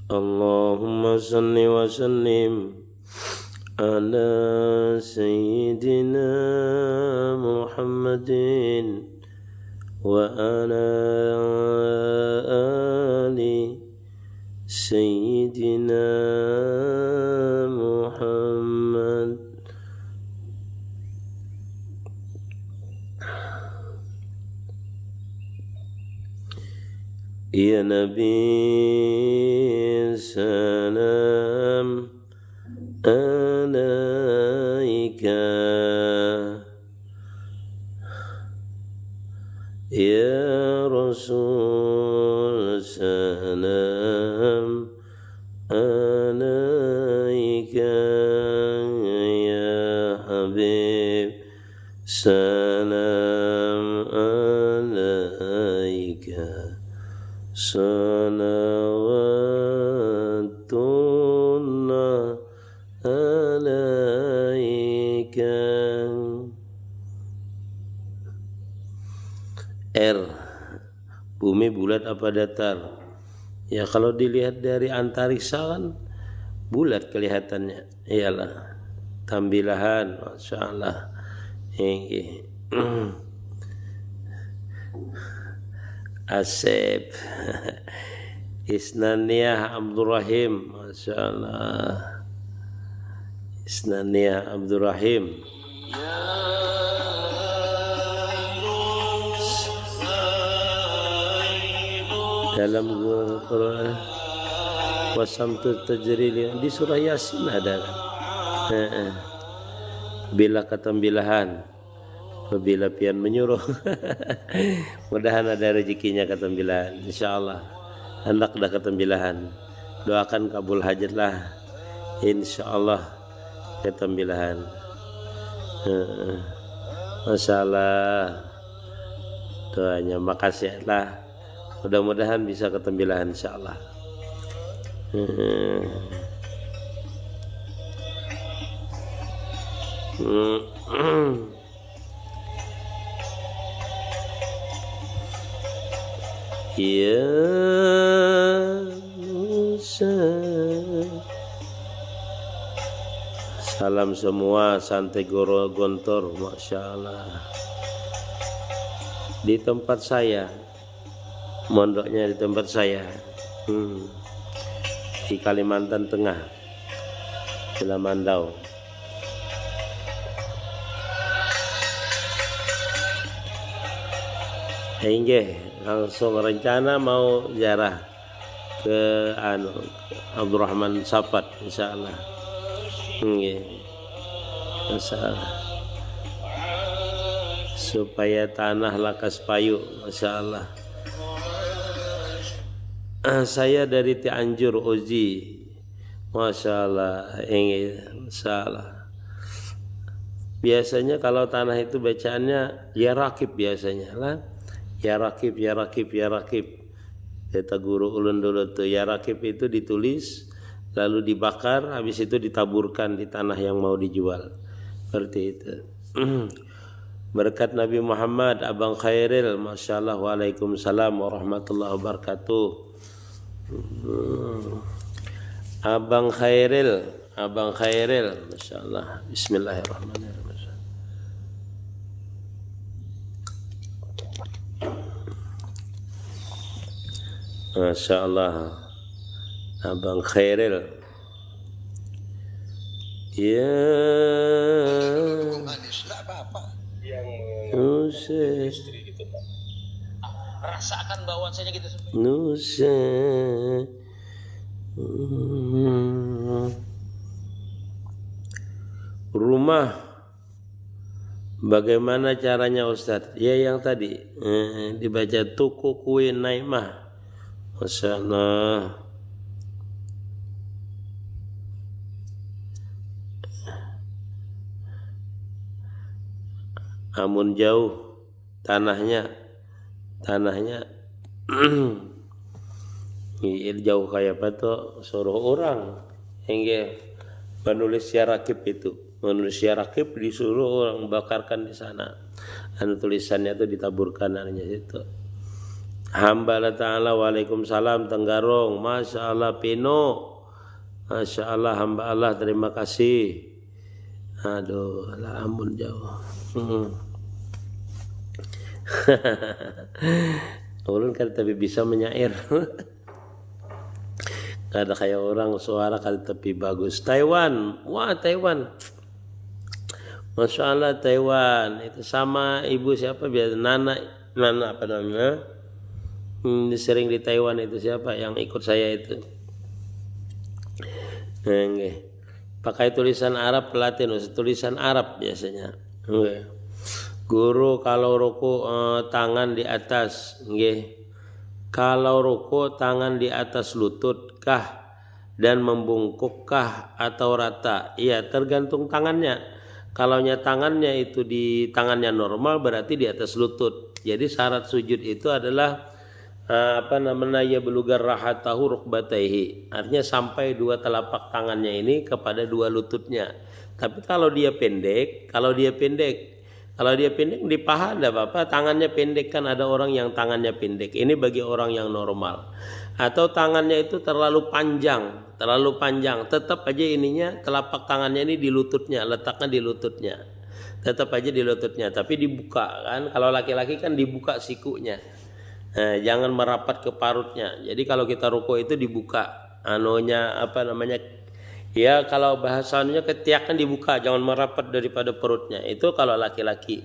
Allahumma salli wa sallim ala sayyidina Muhammadin wa ala ali sayyidina Muhammad. Ya Nabi salam alaika, ya Rasul salam alaika, ya Habib salam alaika, salawatullah alaika. R, bumi bulat apa datar? Ya kalau dilihat dari antariksa kan bulat kelihatannya. Iyalah, tambilahan, masya Allah. Asep Isnaniyah Abdurrahim, masya Allah. Isnaniyah Abdurrahim. Dalam Quran wasamtu tajri di surah Yasin ada kan? Bila ketambilahan, apabila pian menyuruh. Mudahan ada rezekinya ketambilahan, insyaallah. Hendak dah ketambilahan, doakan kabul hajat lah, insyaallah ketambilahan. Masalah doanya makasih lah, mudah-mudahan bisa ketambilahan insyaallah. Ya Musa, salam semua Santai Goro Gontor, masya Allah. Di tempat saya, mondoknya di tempat saya, di Kalimantan Tengah, Jelamandau. Hingga langsung rencana mau ziarah ke Abdurrahman Sapat, insyaallah. Masalah supaya tanah lakas payu, masya Allah. Saya dari Cianjur, Ozi, masya Allah. Salah. Biasanya kalau tanah itu bacaannya ya rakib biasanya lah. Ya rakib, ya rakib, ya rakib. Kata guru ulun dulu tuh, ya rakib itu ditulis, lalu dibakar, habis itu ditaburkan di tanah yang mau dijual. Seperti itu. Berkat Nabi Muhammad, Abang Khairil, masya Allah. Waalaikumsalam warahmatullahi wabarakatuh. Abang Khairil, masya Allah. Bismillahirrahmanirrahim. Masya Allah, Abang Khairil. Ya Nusa, rasakan bahwasanya kita Nusa. Rumah bagaimana caranya Ustadz? Ya yang tadi dibaca Tuku Kue Naimah. Masya Allah. Amun jauh tanahnya jauh kayak apa tuh, suruh orang hingga menulis syarakib itu. Menulis syarakib disuruh orang bakarkan di sana. Anu tulisannya itu ditaburkan artinya itu. Hamba Allah Ta'ala, waalaikumsalam Tenggarong, Masya Allah Pino, Masya Allah hamba Allah, terima kasih. Aduh, lah ampun jauh. Ulun kan tapi bisa menyair. Gak ada kayak orang suara kali tapi bagus. Taiwan, wah Taiwan, Masya Allah Taiwan. Itu sama ibu siapa biasa, Nana apa namanya? Sering di Taiwan itu siapa yang ikut saya itu? Pakai tulisan Arab Latin, tulisan Arab biasanya. Guru kalau ruku tangan di atas, kalau ruku tangan di atas lutut kah dan membungkukkah atau rata? Iya, tergantung tangannya. Kalaunya tangannya itu di tangannya normal berarti di atas lutut. Jadi syarat sujud itu adalah ya belugar rahatahu rukbataihi, artinya sampai dua telapak tangannya ini kepada dua lututnya. Tapi kalau dia pendek di paha enggak apa-apa, tangannya pendek, kan ada orang yang tangannya pendek, ini bagi orang yang normal. Atau tangannya itu terlalu panjang, tetap aja ininya telapak tangannya ini di lututnya, letaknya di lututnya, tetap aja di lututnya, tapi dibuka kan. Kalau laki-laki kan dibuka sikunya. Jangan merapat ke parutnya. Jadi kalau kita ruku itu dibuka ya kalau bahasanya ketiaknya dibuka, jangan merapat daripada perutnya. Itu kalau laki-laki.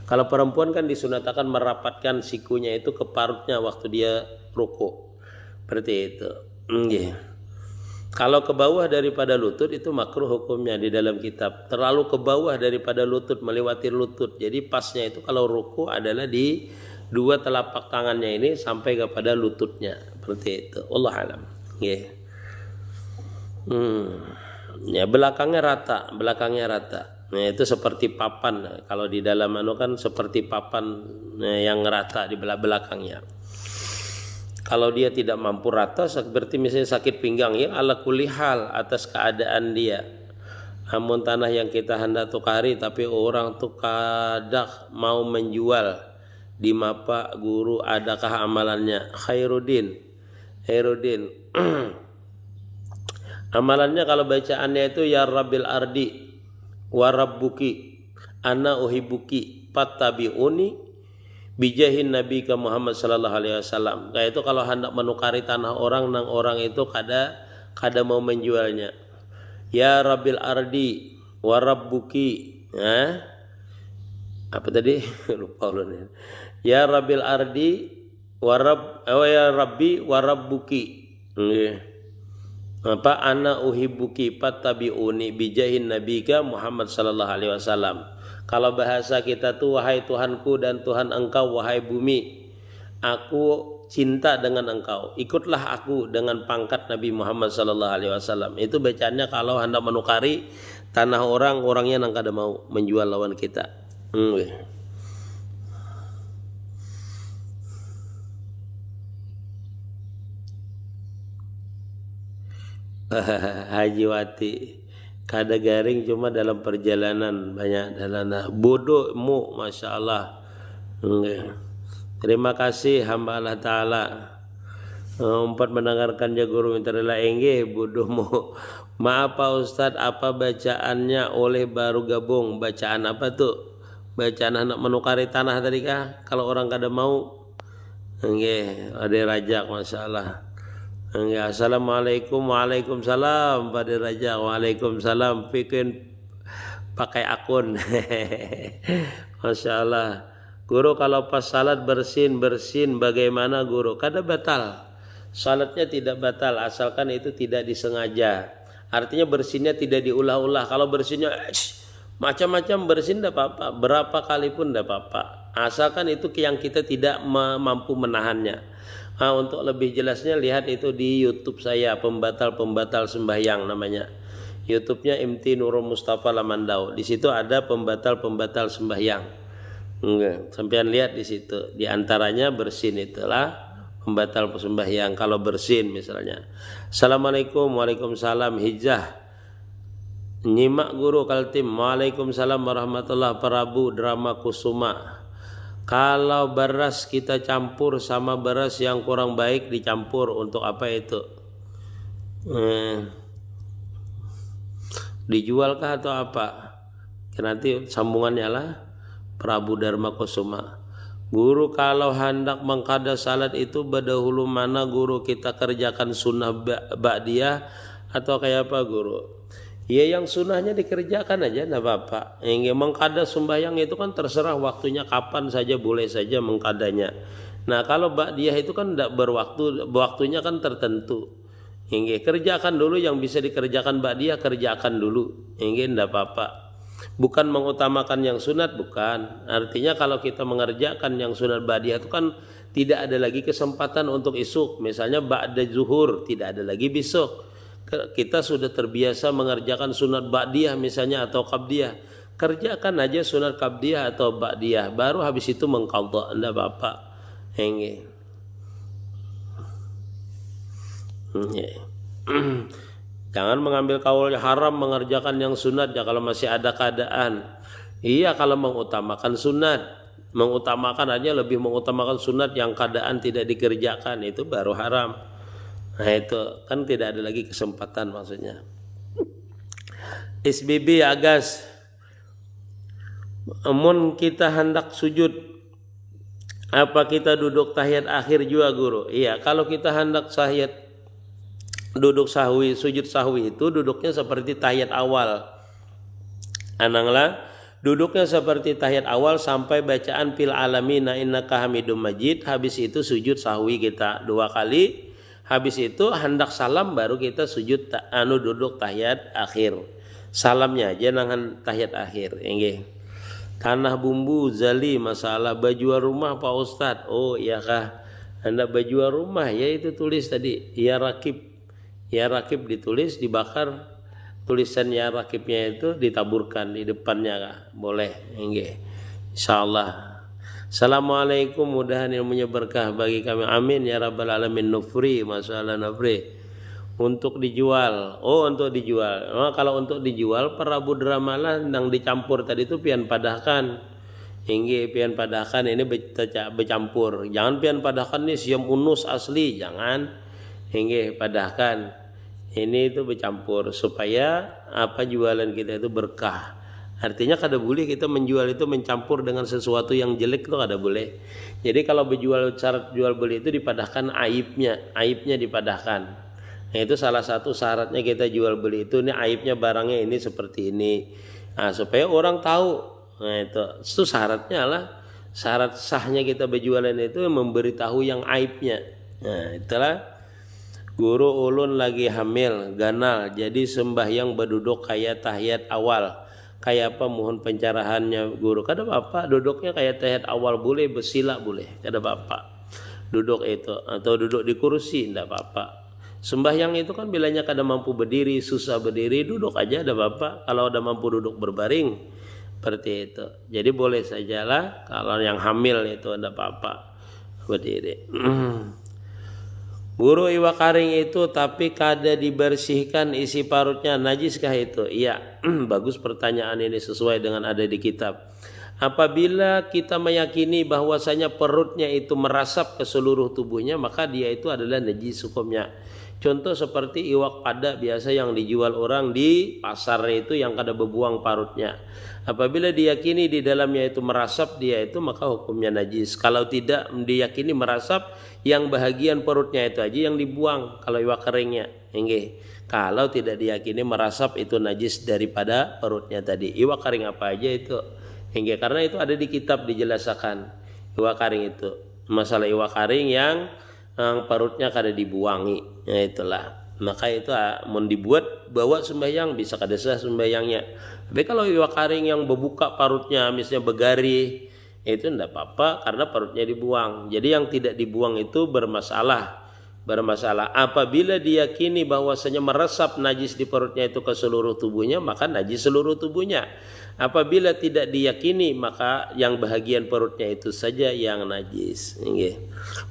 Kalau perempuan kan disunatakan merapatkan sikunya itu ke parutnya waktu dia ruku. Seperti itu. Kalau ke bawah daripada lutut itu makruh hukumnya di dalam kitab. Terlalu ke bawah daripada lutut, melewati lutut. Jadi pasnya itu kalau ruku adalah di dua telapak tangannya ini sampai kepada lututnya, seperti itu. Allah alam. Ya belakangnya rata. Nah, itu seperti papan. Kalau di dalam kan seperti papan yang rata di belakangnya. Kalau dia tidak mampu rata, seperti misalnya sakit pinggang, ya ala kulli hal atas keadaan dia. Amun tanah yang kita hendak tukari tapi orang tuh kadak mau menjual, di mapa guru adakah amalannya? Khairuddin amalannya kalau bacaannya itu ya Rabbil ardi wa rabbuki ana uhibuki fattabi'uni bijahin nabi ka Muhammad sallallahu alaihi wasallam. Kayak itu kalau hendak menukari tanah orang, nang orang itu kada mau menjualnya. Ya Rabbil ardi wa rabbuki, apa tadi? Lupa ulun. Ya Rabbil ardi ya Rabbi wa rabbuki. Apa ana uhibbuki fattabi'uni bijahin nabika Muhammad sallallahu alaihi wasallam. Kalau bahasa kita tuh wahai Tuhanku dan Tuhan engkau wahai bumi, aku cinta dengan engkau, ikutlah aku dengan pangkat Nabi Muhammad sallallahu alaihi wasallam. Itu bacaannya kalau hendak menukari tanah orang, orangnya nang kada mau menjual lawan kita. Haji Wati, kada garing cuma dalam perjalanan banyak dalana. Bodohmu, Masya Allah. Terima kasih hamba Allah Ta'ala. Empat mendengarkan guru mintarela enggih bodohmu. Maaf Pak Ustadz, apa bacaannya oleh baru gabung? Bacaan apa tuh? Bacaan anak menukari tanah tadi kah? Kalau orang kada mau, enggih, ada rajak, Masya Allah. Assalamualaikum, waalaikumsalam pada raja, waalaikumsalam. Bikin pakai akun. Masya Allah. Guru kalau pas salat bersin bagaimana guru? Kada batal. Salatnya tidak batal asalkan itu tidak disengaja. Artinya bersinnya tidak diulah-ulah. Kalau bersinnya macam-macam bersin tidak apa-apa, berapa kali pun tidak apa-apa. Asalkan itu yang kita tidak mampu menahannya. Untuk lebih jelasnya lihat itu di YouTube saya, pembatal sembahyang namanya. YouTube-nya MT Nurul Mustafa Lamandau. Di situ ada pembatal sembahyang. Sampean lihat di situ. Di antaranya bersin itulah pembatal sembahyang. Kalau bersin misalnya. Assalamualaikum, waalaikumsalam. Hijah. Nyimak guru Kaltim. Waalaikumsalam warahmatullahi Prabu Drama Kusuma. Kalau beras kita campur sama beras yang kurang baik dicampur untuk apa itu? Dijualkah atau apa? Nanti sambungannya lah Prabu Dharma Kusuma. Guru kalau hendak mengqada salat itu berdahulu mana guru kita kerjakan sunnah ba'diyah atau kayak apa guru? Ya yang sunnahnya dikerjakan aja enggak apa-apa. Yang mengqada sembahyang itu kan terserah waktunya kapan saja boleh saja mengqadanya. Nah kalau ba'diyah itu kan enggak berwaktu, waktunya kan tertentu. Yang kerjakan dulu yang bisa dikerjakan ba'diyah kerjakan dulu. Yang enggak apa-apa. Bukan mengutamakan yang sunat, bukan. Artinya kalau kita mengerjakan yang sunat ba'diyah itu kan tidak ada lagi kesempatan untuk isuk. Misalnya ba'da zuhur, tidak ada lagi besok. Kita sudah terbiasa mengerjakan sunat ba'diyah misalnya atau qabdiyah. Kerjakan aja sunat qabdiyah atau ba'diyah, baru habis itu mengqadha, enggak apa-apa. Jangan mengambil kaul haram mengerjakan yang sunat ya kalau masih ada keadaan. Iya kalau mengutamakan sunat, mengutamakan aja lebih mengutamakan sunat yang keadaan tidak dikerjakan itu baru haram. Nah itu kan tidak ada lagi kesempatan maksudnya. SBB Agas, amun kita hendak sujud, apa kita duduk tahiyat akhir juga guru? Iya kalau kita hendak tahiyat duduk sahwi, sujud sahwi itu duduknya seperti tahiyat awal. Ananglah duduknya seperti tahiyat awal sampai bacaan fil alamina innaka hamidum majid. Habis itu sujud sahwi kita 2 kali. Habis itu hendak salam baru kita sujud duduk tahiyat akhir. Salamnya aja nangan tahiyat akhir. Nggih. Tanah bumbu Zali masalah baju rumah Pak Ustadz. Oh iya kah? Anda baju rumah ya itu tulis tadi ya rakib. Ya rakib ditulis dibakar, tulisan ya rakibnya itu ditaburkan di depannya kah? Boleh. Nggih. Insyaallah. Assalamualaikum, mudahan ilmunya berkah bagi kami. Amin ya rabbal alamin. Nufri, masalah Nufri. Untuk dijual. Oh, untuk dijual. Oh, kalau untuk dijual Prabu Dramalah nang dicampur tadi itu pian padahkan. Nggih, pian padahkan ini bercampur. Jangan pian padahkan nih siam unus asli, jangan. Nggih, padahkan. Ini itu bercampur supaya apa jualan kita itu berkah. Artinya kada boleh kita menjual itu mencampur dengan sesuatu yang jelek itu kada boleh. Jadi kalau berjual syarat jual beli itu dipadahkan aibnya dipadahkan. Nah itu salah satu syaratnya kita jual beli itu, ini aibnya barangnya ini seperti ini. Nah, supaya orang tahu. Nah itu syaratnya lah. Syarat sahnya kita berjualan itu memberitahu yang aibnya. Nah itulah. Guru ulun lagi hamil, ganal, jadi sembahyang berduduk kayak tahiyat awal. Kayak apa mohon pencerahannya guru? Kada apa, duduknya kayak tahiyat awal boleh, bersila boleh, kada apa. Duduk itu atau duduk di kursi ndak apa-apa. Sembahyang itu kan bilanya kada mampu berdiri, susah berdiri, duduk aja ndak apa-apa. Kalau udah mampu duduk berbaring seperti itu. Jadi boleh sajalah kalau yang hamil itu ndak apa-apa berdiri. Guru iwak karing itu tapi kada dibersihkan isi parutnya, najiskah itu? Iya, bagus pertanyaan ini sesuai dengan ada di kitab. Apabila kita meyakini bahwasanya perutnya itu merasap ke seluruh tubuhnya, maka dia itu adalah najis hukumnya. Contoh seperti iwak pada biasa yang dijual orang di pasar itu yang kada berbuang parutnya. Apabila diyakini di dalamnya itu merasap dia itu maka hukumnya najis. Kalau tidak diyakini merasap, yang bahagian perutnya itu aja yang dibuang kalau iwak keringnya. Nggih. Kalau tidak diyakini merasap itu najis daripada perutnya tadi. Iwak kering apa aja itu. Nggih, karena itu ada di kitab dijelaskan. Iwak kering itu. Masalah iwak kering yang perutnya kada dibuangi. Nah itulah. Maka itu mau dibuat bawa sembahyang bisa kada sah sembahyangnya. Tapi kalau iwak karing yang berbuka parutnya misalnya begari itu tidak apa-apa karena parutnya dibuang. Jadi yang tidak dibuang itu bermasalah. Apabila diyakini bahwasanya meresap najis di perutnya itu ke seluruh tubuhnya, maka najis seluruh tubuhnya. Apabila tidak diyakini maka yang bahagian perutnya itu saja yang najis.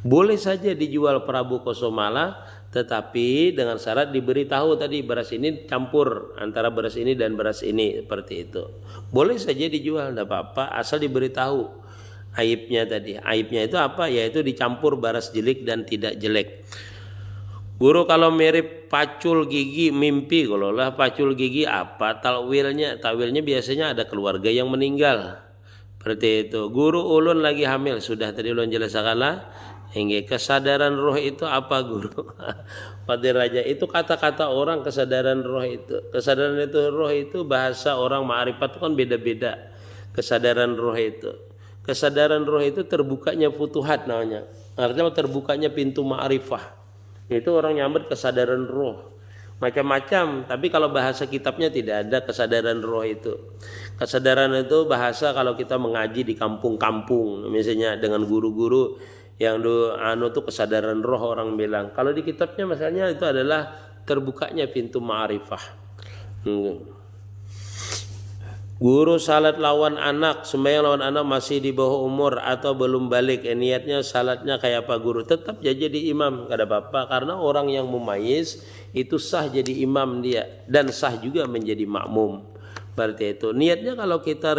Boleh saja dijual Prabu Kosomala, tetapi dengan syarat diberitahu tadi beras ini campur antara beras ini dan beras ini seperti itu. Boleh saja dijual, tidak apa-apa asal diberitahu. aibnya tadi. Aibnya itu apa? Yaitu dicampur baras jelek dan tidak jelek. Guru kalau mirip pacul gigi mimpi, kalau lah pacul gigi apa takwilnya? Takwilnya biasanya ada keluarga yang meninggal. Seperti itu. Guru ulun lagi hamil, sudah tadi ulun jelaskan lah. Hingga kesadaran roh itu apa guru? Padir Raja itu kata-kata orang kesadaran roh itu. Kesadaran itu roh itu bahasa orang ma'rifat kan beda-beda. Kesadaran roh itu. Kesadaran roh itu terbukanya futuhat namanya. Artinya terbukanya pintu ma'rifah. Itu orang nyambut kesadaran roh. Macam-macam, tapi kalau bahasa kitabnya tidak ada kesadaran roh itu. Kesadaran itu bahasa kalau kita mengaji di kampung-kampung, misalnya dengan guru-guru yang tuh kesadaran roh orang bilang. Kalau di kitabnya misalnya itu adalah terbukanya pintu ma'rifah. Guru salat lawan anak, sembahyang lawan anak masih di bawah umur atau belum balik, niatnya salatnya kayak apa guru? Tetap jadi imam, kada apa-apa, karena orang yang mumayyiz itu sah jadi imam dia dan sah juga menjadi makmum. Berarti itu niatnya kalau kita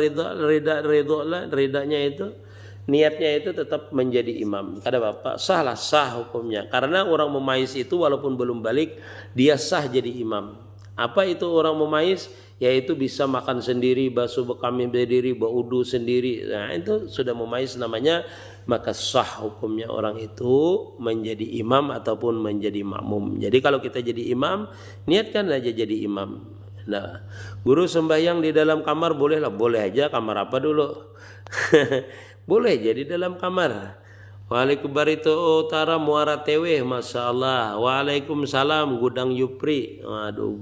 ridanya itu niatnya itu tetap menjadi imam, kada apa-apa, sah hukumnya. Karena orang mumayyiz itu walaupun belum balik dia sah jadi imam. Apa itu orang mumayyiz? Yaitu bisa makan sendiri, basuh bekami berdiri, baudu sendiri. Nah itu sudah mumayyiz namanya, maka sah hukumnya orang itu menjadi imam ataupun menjadi makmum. Jadi kalau kita jadi imam, niatkan aja jadi imam. Nah, guru sembahyang di dalam kamar boleh lah, boleh aja. Kamar apa dulu? Boleh jadi dalam kamar. Waalaikumsalam utara Muara Teweh, masya Allah. Waalaikumsalam Gudang Yupri. Waduh,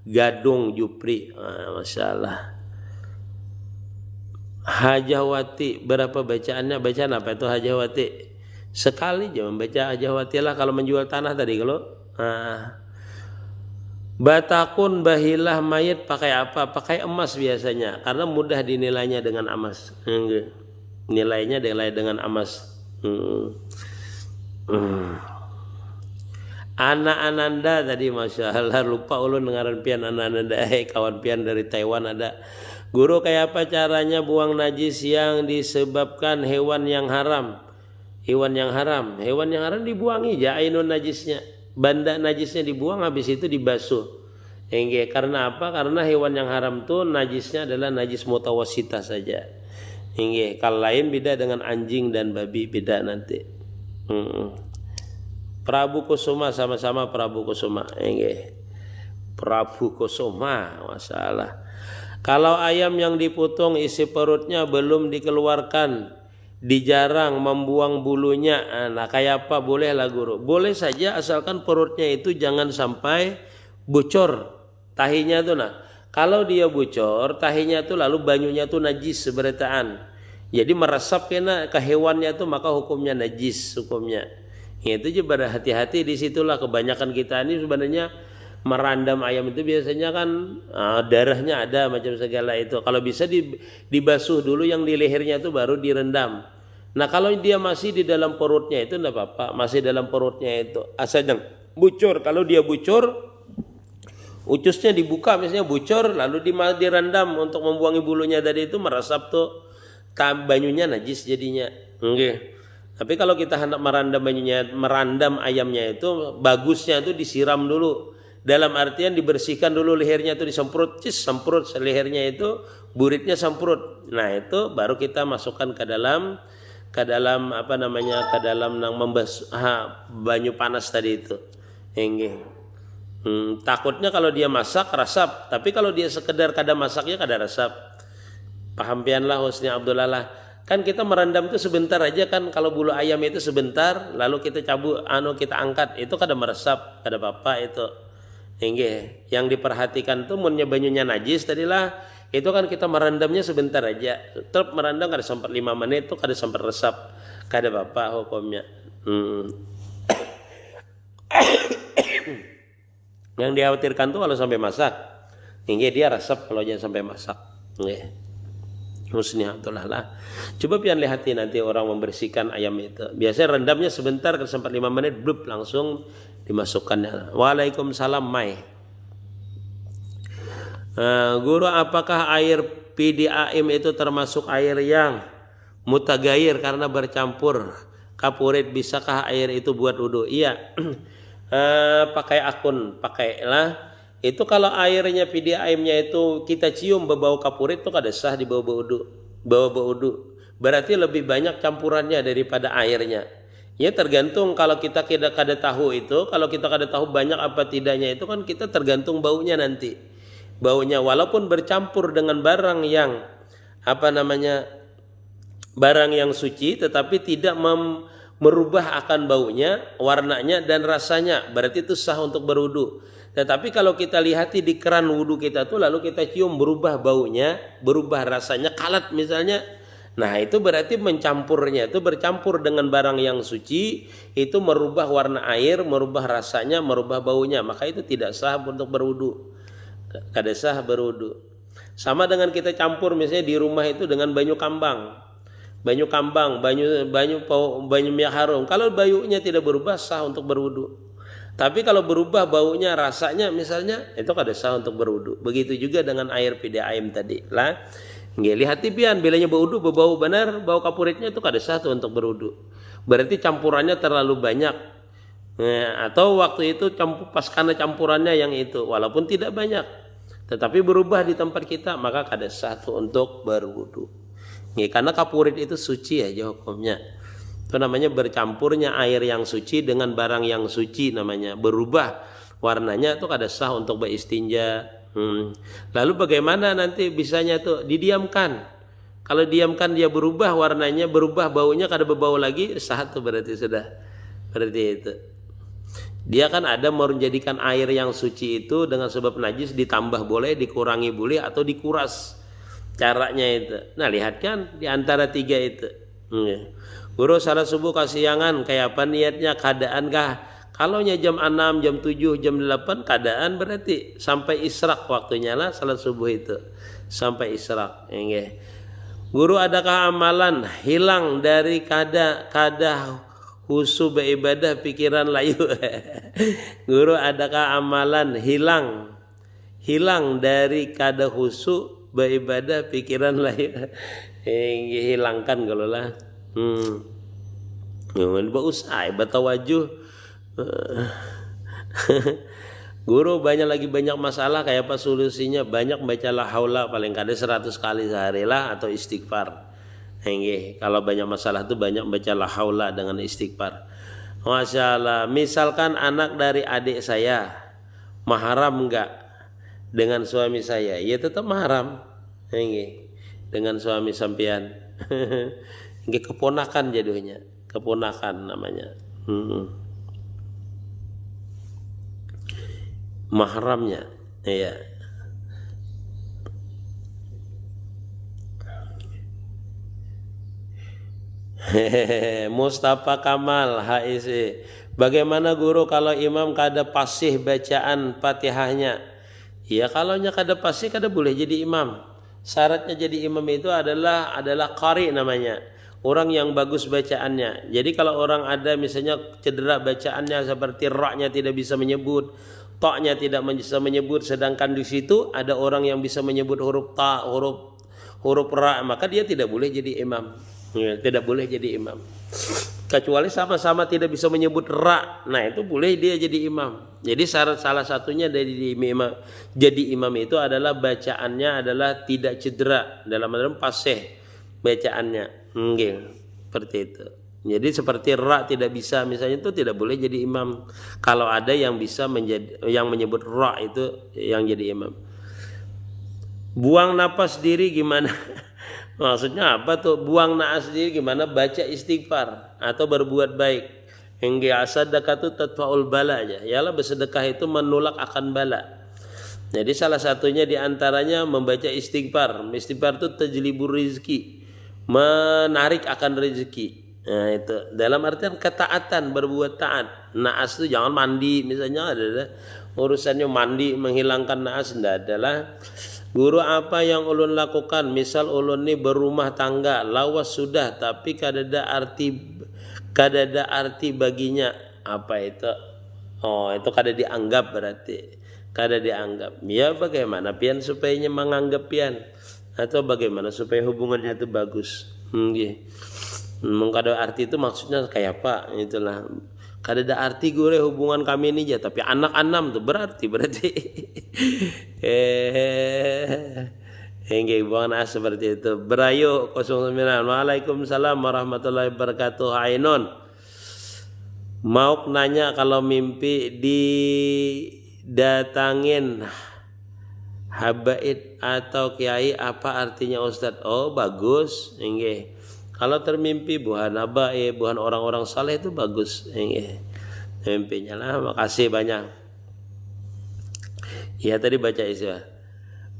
Gadung Jupri, masya Allah. Hajawati, berapa bacaannya? Bacaan apa itu Hajawati? Sekali aja membaca Hajawati lah kalau menjual tanah tadi. Kalau batakun bahilah mayit pakai apa? Pakai emas biasanya, karena mudah dinilainya dengan emas. Nilainya dengan emas. Anak Ananda tadi, masya Allah, lupa ulun dengaran pian anak Ananda, kawan pian dari Taiwan ada. Guru kayak apa caranya buang najis yang disebabkan hewan yang haram? Hewan yang haram dibuangi aja ainun najisnya, benda najisnya dibuang, habis itu dibasuh. Karena apa? Karena hewan yang haram tuh najisnya adalah najis mutawasita saja. Kalau lain beda dengan anjing dan babi, beda nanti. Prabu Kusuma, sama-sama Prabu Kusuma. Prabu Kusuma, masalah. Kalau ayam yang dipotong isi perutnya belum dikeluarkan, dijarang membuang bulunya, nah kayak apa? Boleh lah guru. Boleh saja asalkan perutnya itu jangan sampai bocor tahinya tuh. Nah, kalau dia bocor tahinya tuh lalu banyunya tuh najis seberataan. Jadi meresap kena ke hewannya tuh maka hukumnya najis hukumnya. Itu juga berhati-hati, disitulah kebanyakan kita ini sebenarnya merandam ayam itu biasanya kan darahnya ada macam segala itu. Kalau bisa dibasuh dulu yang di lehernya itu baru direndam. Nah kalau dia masih di dalam perutnya itu enggak apa-apa, masih dalam perutnya itu asalnya bocor. Kalau dia bocor, ucusnya dibuka misalnya bocor, lalu direndam untuk membuangi bulunya tadi itu meresap tuh banyunya najis jadinya. Tapi kalau kita hendak merandam ayamnya itu bagusnya itu disiram dulu. Dalam artian dibersihkan dulu lehernya itu, disemprot, semprot lehernya itu, buritnya semprot. Nah, itu baru kita masukkan ke dalam apa namanya? Ke dalam membasuh banyu panas tadi itu. Takutnya kalau dia masak resap, tapi kalau dia sekedar kada masaknya kada resap. Paham pianlah Husni Abdullah lah. Kan kita merendam itu sebentar aja kan, kalau bulu ayam itu sebentar lalu kita cabut kita angkat itu kada meresap, kada apa-apa itu. Yang diperhatikan tuh munnya banyunya najis tadilah, itu kan kita merendamnya sebentar aja. Tetap merendam kada sampai 5 menit itu kada sampai resap, kada apa-apa hukumnya. Yang dikhawatirkan tuh kalau sampai masak. Dia resap kalau jangan sampai masak. Husni Abdullah lah. Coba pian lihati nanti orang membersihkan ayam itu. Biasanya rendamnya sebentar sampai 5 menit, blub langsung dimasukkannya. Waalaikumsalam Mai. Guru, apakah air PDAM itu termasuk air yang Mutagayir karena bercampur. Kapurit, bisakah air itu buat wudu? Iya. Pakai akun, pakailah. Itu kalau airnya PDAM-nya itu kita cium berbau kapurit itu kada sah di bau wudu. Bau wudu. Berarti lebih banyak campurannya daripada airnya. Ya tergantung kalau kita kada tahu itu, kalau kita kada tahu banyak apa tidaknya itu kan kita tergantung baunya nanti. Baunya walaupun bercampur dengan barang yang barang yang suci tetapi tidak merubah akan baunya, warnanya dan rasanya, berarti itu sah untuk berwudu. Tetapi kalau kita lihati di keran wudu kita tuh lalu kita cium berubah baunya, berubah rasanya, kalat misalnya, nah itu berarti bercampur dengan barang yang suci, itu merubah warna air, merubah rasanya, merubah baunya, maka itu tidak sah untuk berwudu. Kada sah berwudu. Sama dengan kita campur misalnya di rumah itu dengan banyu kambang, banyu minyak harum. Kalau baunya tidak berubah sah untuk berwudu. Tapi kalau berubah baunya, rasanya misalnya, itu kada sah untuk berwudu. Begitu juga dengan air PDAM tadi lah. Lihat pian bilanya berwudu berbau benar, bau kapuritnya itu kada sah tuh untuk berwudu. Berarti campurannya terlalu banyak. Atau waktu itu pas karena campurannya yang itu walaupun tidak banyak tetapi berubah di tempat kita, maka kada sah tuh untuk berwudu. Karena kapurit itu suci aja hukumnya. Itu namanya bercampurnya air yang suci dengan barang yang suci, namanya berubah warnanya itu kada sah untuk beristinja. Lalu bagaimana nanti bisanya tuh didiamkan? Kalau diamkan dia berubah warnanya, berubah baunya, kada berbau lagi, sah tuh berarti sudah. Berarti itu. Dia kan ada menjadikan air yang suci itu dengan sebab najis ditambah boleh, dikurangi boleh atau dikuras. Caranya itu. Nah lihat kan di antara tiga itu. Guru salat subuh kasiangan kayak apa niatnya, keadaan kah? Kalau jam 6, jam 7, jam 8 keadaan berarti sampai israk waktunya lah salat subuh itu. Sampai israk. Guru adakah amalan hilang dari kada husu beribadah pikiran layu? Guru adakah amalan hilang dari kada husu beribadah pikiran layu? Hilangkan kalau lah. Usai batawajuh. Guru banyak masalah, kayak apa solusinya? Banyak baca la haula paling kada 100 kali sehari lah, atau istighfar. Kalau banyak masalah tuh banyak baca la haula dengan istighfar. Masya Allah. Misalkan anak dari adik saya mahram enggak dengan suami saya? Ya tetap mahram. Dengan suami sampean. Keponakan jadinya, keponakan namanya. Mahramnya, ya. Mustafa Kamal HIC. Bagaimana guru kalau imam kada fasih bacaan Fatihahnya? Ya kalau kada fasih kada boleh jadi imam. Syaratnya jadi imam itu adalah qari namanya. Orang yang bagus bacaannya. Jadi kalau orang ada misalnya cedera bacaannya seperti ra-nya tidak bisa menyebut, ta-nya tidak bisa menyebut, sedangkan di situ ada orang yang bisa menyebut huruf ta, huruf ra, maka dia tidak boleh jadi imam. Tidak boleh jadi imam. Kecuali sama-sama tidak bisa menyebut ra. Nah, itu boleh dia jadi imam. Jadi syarat salah satunya dari imam, jadi imam itu adalah bacaannya adalah tidak cedera, dalam artian fasih bacaannya. Seperti itu. Jadi seperti ra tidak bisa misalnya, itu tidak boleh jadi imam. Kalau ada yang bisa yang menyebut ra itu yang jadi imam. Buang napas diri gimana? Maksudnya apa tuh? Buang naas diri gimana? Baca istighfar atau berbuat baik. Hingga sadaqatu tatfa'ul bala aja. Yalah bersedekah itu menolak akan bala. Jadi salah satunya diantaranya membaca istighfar. Istighfar itu tajlibur rizki, menarik akan rezeki. Nah itu dalam artian ketaatan, berbuat taat. Naas itu jangan mandi misalnya, ada urusannya mandi menghilangkan naas, tidak adalah. Guru apa yang ulun lakukan? Misal ulun ni berumah tangga, lawas sudah tapi kadada arti baginya. Apa itu? Oh itu kada dianggap berarti. Kada dianggap. Ya bagaimana pian supaya menganggap pian? Atau bagaimana supaya hubungannya itu bagus? Nggih. Kada arti itu maksudnya kayak apa? Itulah. Kada ada arti gue hubungan kami ini aja, tapi anak anam tuh berarti. Enggak bukan seperti itu. Berayu 09. Waalaikumsalam warahmatullahi wabarakatuh. Ainun. Mau nanya kalau mimpi didatangin habaib atau kiai apa artinya Ustadz? Oh bagus. Enggak. Kalau termimpi buhan habaib, buhan orang-orang saleh itu bagus. Enggak. Mimpinya lah. Makasih banyak. Ya tadi baca isya.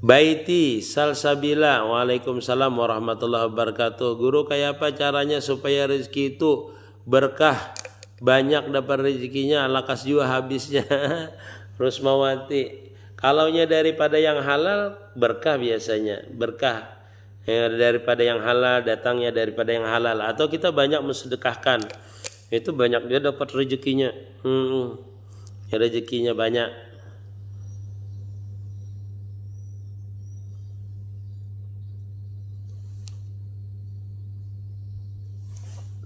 Baiti Salsabila. Waalaikumsalam warahmatullahi wabarakatuh. Guru kayak apa caranya supaya rezeki itu berkah, banyak dapat rezekinya, lakas juga habisnya. Rusmawati. Kalaunya daripada yang halal berkah biasanya, berkah. Daripada yang halal datangnya daripada yang halal, atau kita banyak mensedekahkan itu banyak dia dapat rezekinya. Ya, rezekinya banyak.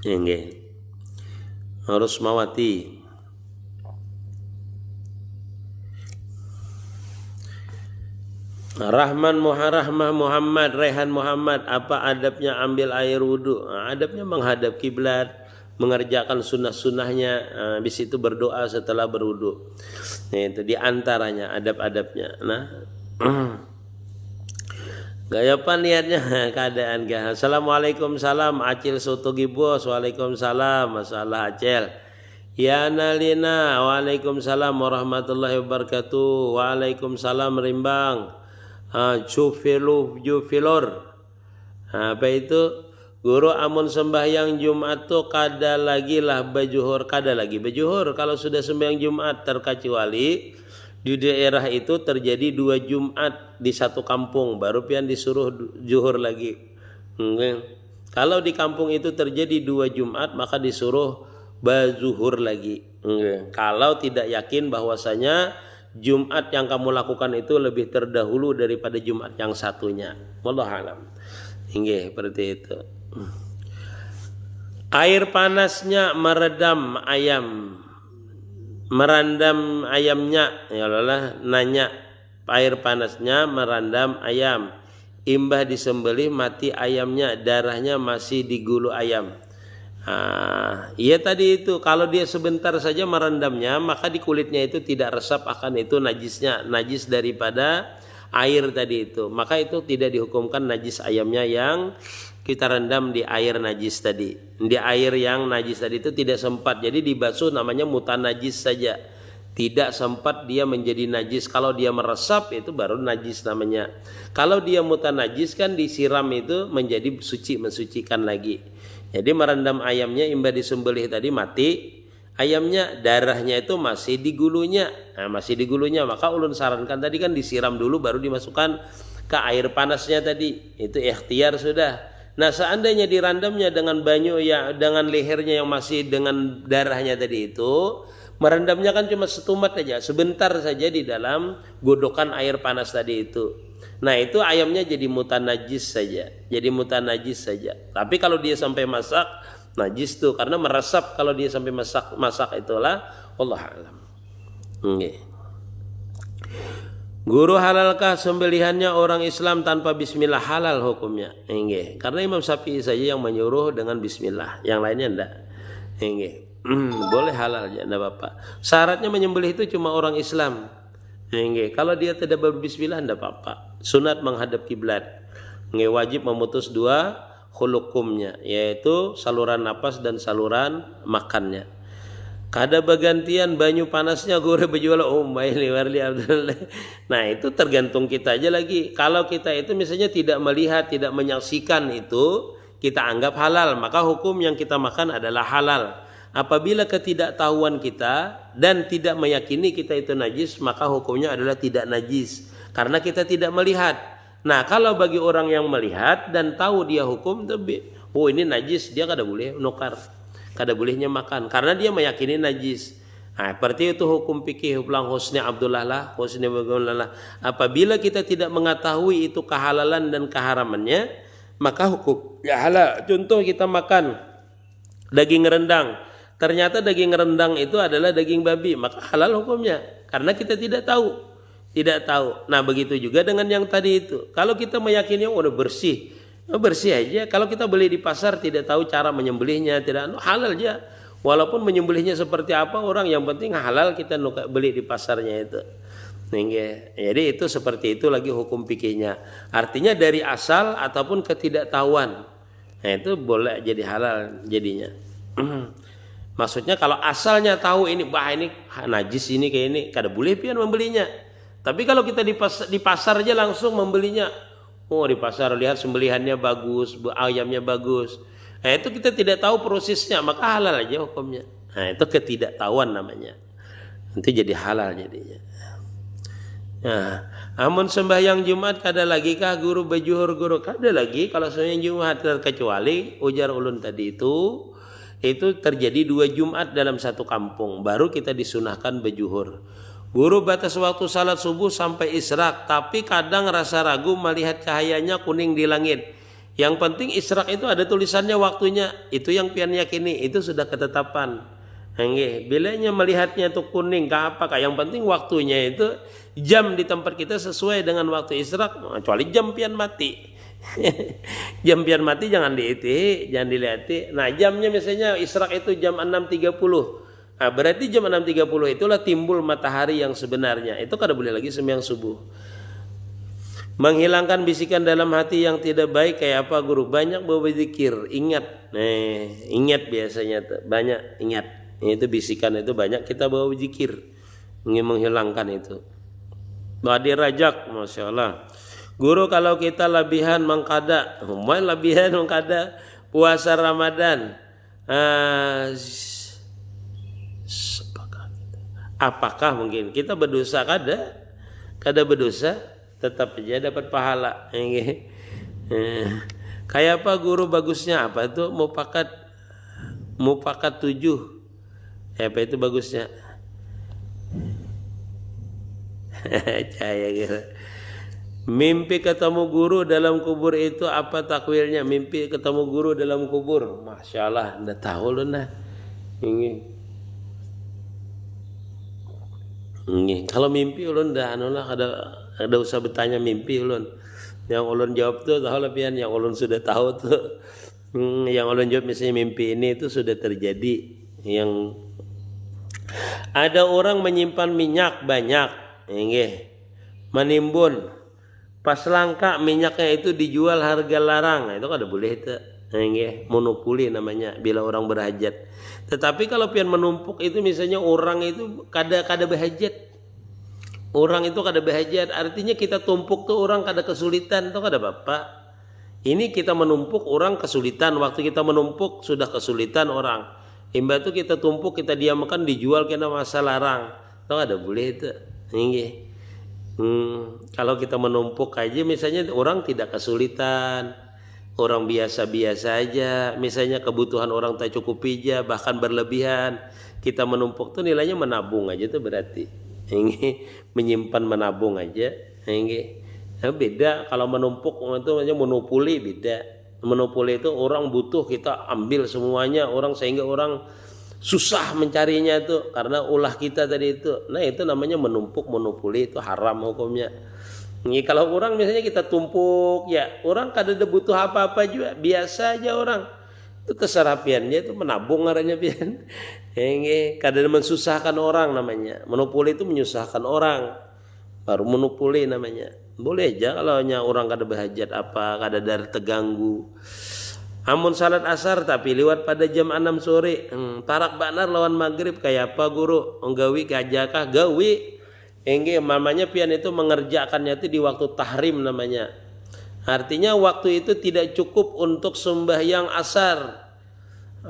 Nggih. Harus mawati. Rahman Muhammad, Rehan Muhammad, apa adabnya ambil air wudhu? Adabnya menghadap kiblat, mengerjakan sunnah-sunnahnya, habis itu berdoa setelah berwudhu. Nah, itu diantaranya adab-adabnya. Nah, gaya apa niatnya keadaan gak? Assalamualaikum salam Acil Sotogi Bos. Waalaikumsalam masalah Acil. Ya Nalina. Waalaikumsalam warahmatullahi wabarakatuh. Waalaikumsalam Rimbang. Jufilor. Apa itu? Guru amun sembahyang Jumat tuh kada lagi lah bajuhur, kada lagi bajuhur kalau sudah sembahyang Jumat, terkecuali di daerah itu terjadi 2 Jumat di satu kampung baru pian disuruh juhur lagi. Kalau di kampung itu terjadi 2 Jumat maka disuruh bazuhur lagi. Kalau tidak yakin bahwasanya Jumat yang kamu lakukan itu lebih terdahulu daripada Jumat yang satunya. Wallahu alam. Nggih, seperti itu. Air panasnya meredam ayam. Merendam ayamnya. Ya Allah, nanya. Air panasnya merendam ayam. Imbah disembelih mati ayamnya, darahnya masih di gulu ayam. Iya tadi itu kalau dia sebentar saja merendamnya maka di kulitnya itu tidak resap akan itu najisnya, najis daripada air tadi itu, maka itu tidak dihukumkan najis ayamnya yang kita rendam di air najis tadi. Di air yang najis tadi itu tidak sempat jadi dibasuh, namanya mutanajis saja, tidak sempat dia menjadi najis. Kalau dia meresap itu baru najis namanya. Kalau dia mutanajis kan disiram itu menjadi suci, mensucikan lagi. Jadi merendam ayamnya imbah disembelih tadi mati ayamnya, darahnya itu masih di gulunya. Masih di gulunya, maka ulun sarankan tadi kan disiram dulu baru dimasukkan ke air panasnya tadi. Itu ikhtiar sudah. Nah, seandainya direndamnya dengan banyu ya, dengan lehernya yang masih dengan darahnya tadi itu, merendamnya kan cuma setumat saja, sebentar saja di dalam godokan air panas tadi itu. Nah, itu ayamnya jadi mutanajis saja. Jadi mutanajis saja. Tapi kalau dia sampai masak, najis tuh karena meresap kalau dia sampai masak itulah Allah alam. Nggih. Guru halalkah sembelihannya orang Islam tanpa bismillah? Halal hukumnya. Nggih. Karena Imam Syafi'i saja yang menyuruh dengan bismillah, yang lainnya enggak. Nggih. Boleh halal ya, enggak apa-apa. Syaratnya menyembelih itu cuma orang Islam. Nggih. Kalau dia tidak berbismillah enggak apa-apa. Sunat menghadap kiblat. Nggih, wajib memutus 2 hulukumnya, yaitu saluran napas dan saluran makannya. Kada bergantian banyu panasnya gore berjual warli Abdullah. Nah, itu tergantung kita aja lagi. Kalau kita itu misalnya tidak melihat, tidak menyaksikan itu, kita anggap halal, maka hukum yang kita makan adalah halal. Apabila ketidaktahuan kita dan tidak meyakini kita itu najis, maka hukumnya adalah tidak najis karena kita tidak melihat. Nah, kalau bagi orang yang melihat dan tahu dia hukum, oh ini najis, dia kada boleh nukar, kada bolehnya makan karena dia meyakini najis. Nah, seperti itu hukum fikih ulang husni Abdullah lah, husni Abdullah. Apabila kita tidak mengetahui itu kehalalan dan keharamannya, maka hukum ya halal. Contoh kita makan daging rendang, ternyata daging rendang itu adalah daging babi, maka halal hukumnya karena kita tidak tahu. Tidak tahu. Nah begitu juga dengan yang tadi itu. Kalau kita meyakini udah bersih, bersih aja. Kalau kita beli di pasar tidak tahu cara menyembelihnya, tidak halal aja. Walaupun menyembelihnya seperti apa orang, yang penting halal kita beli di pasarnya itu. Jadi itu seperti itu lagi hukum fikihnya. Artinya dari asal ataupun ketidaktahuan. Nah itu boleh jadi halal jadinya. Maksudnya kalau asalnya tahu ini najis ini kayak ini, kada boleh pian membelinya. Tapi kalau kita di pasar aja langsung membelinya, oh di pasar lihat sembelihannya bagus, ayamnya bagus, nah itu kita tidak tahu prosesnya, maka halal aja hukumnya. Nah itu ketidaktahuan namanya, nanti jadi halal jadinya. Nah, amun sembahyang Jumat kada lagi kah guru bajuhur guru? Kada lagi kalau sembahyang Jumat, terkecuali ujar ulun tadi itu terjadi 2 Jumat dalam satu kampung, baru kita disunahkan bajuhur. Guru batas waktu salat subuh sampai israk, tapi kadang rasa ragu melihat cahayanya kuning di langit. Yang penting israk itu ada tulisannya waktunya, itu yang pian yakini, itu sudah ketetapan. Bilanya melihatnya itu kuning, apakah yang penting waktunya itu jam di tempat kita sesuai dengan waktu israk, kecuali jam pian mati. Jam pian mati jangan jangan dilihat. Nah jamnya misalnya israk itu jam 6.30. Nah, berarti jam 6.30 itulah timbul matahari yang sebenarnya. Itu kada boleh lagi sembahyang subuh. Menghilangkan bisikan dalam hati yang tidak baik kayak apa guru? Banyak bawa zikir, ingat. Ingat biasanya tuh, banyak ingat. Itu bisikan itu banyak kita bawa zikir. Ingin menghilangkan itu. Badi rajak, Masya Allah. Guru kalau kita labihan mengkada, puasa Ramadan. Apakah mungkin kita berdosa? Kada berdosa, tetap aja dapat pahala. Kayak apa guru bagusnya? Apa itu mufakat 7? Apa itu bagusnya? Cahaya gitu. Mimpi ketemu guru dalam kubur itu apa takwilnya? Mimpi ketemu guru dalam kubur, Masya Allah, anda tahu loh nah. Kalau mimpi ulun dah ada usah bertanya mimpi ulun. Yang ulun jawab tuh tahu lebihan, yang ulun sudah tahu tuh. Yang ulun jawab misalnya mimpi ini itu sudah terjadi. Yang ada orang menyimpan minyak banyak, menimbun. Pas langka minyaknya itu dijual harga larang, nah, itu kada boleh itu. Monopoli namanya bila orang berhajat. Tetapi kalau pian menumpuk itu misalnya orang itu kada berhajat. Orang itu kada berhajat, artinya kita tumpuk tuh orang kada kesulitan, tuh kada apa-apa. Ini kita menumpuk orang kesulitan, waktu kita menumpuk sudah kesulitan orang. Imba itu kita tumpuk, kita diamkan, dijual kena masa larang. Tuh kada boleh itu. Kalau kita menumpuk aja misalnya orang tidak kesulitan, orang biasa-biasa aja, misalnya kebutuhan orang tak cukup aja, bahkan berlebihan, kita menumpuk tuh nilainya menabung aja tuh berarti. Menyimpan menabung aja. Nah, beda kalau menumpuk itu namanya monopoli, beda. Monopoli itu orang butuh kita ambil semuanya, orang sehingga orang susah mencarinya itu karena ulah kita tadi itu. Nah itu namanya menumpuk, monopoli, itu haram hukumnya. Ini kalau orang misalnya kita tumpuk ya, orang kada ada butuh apa-apa juga, biasa aja orang. Itu keserapiannya itu menabung ngarannya pian. Kada mensusahkan orang namanya. Monopoli itu menyusahkan orang. Baru monopoli namanya. Boleh aja kalau orang kada berhajat apa, kada ada terganggu. Amun salat asar tapi lewat pada jam 6 sore, tarak banar lawan maghrib kayak apa guru? Nggawi kajakah? Gawi. Mamanya pian itu mengerjakannya itu di waktu tahrim namanya. Artinya waktu itu tidak cukup untuk sembahyang asar.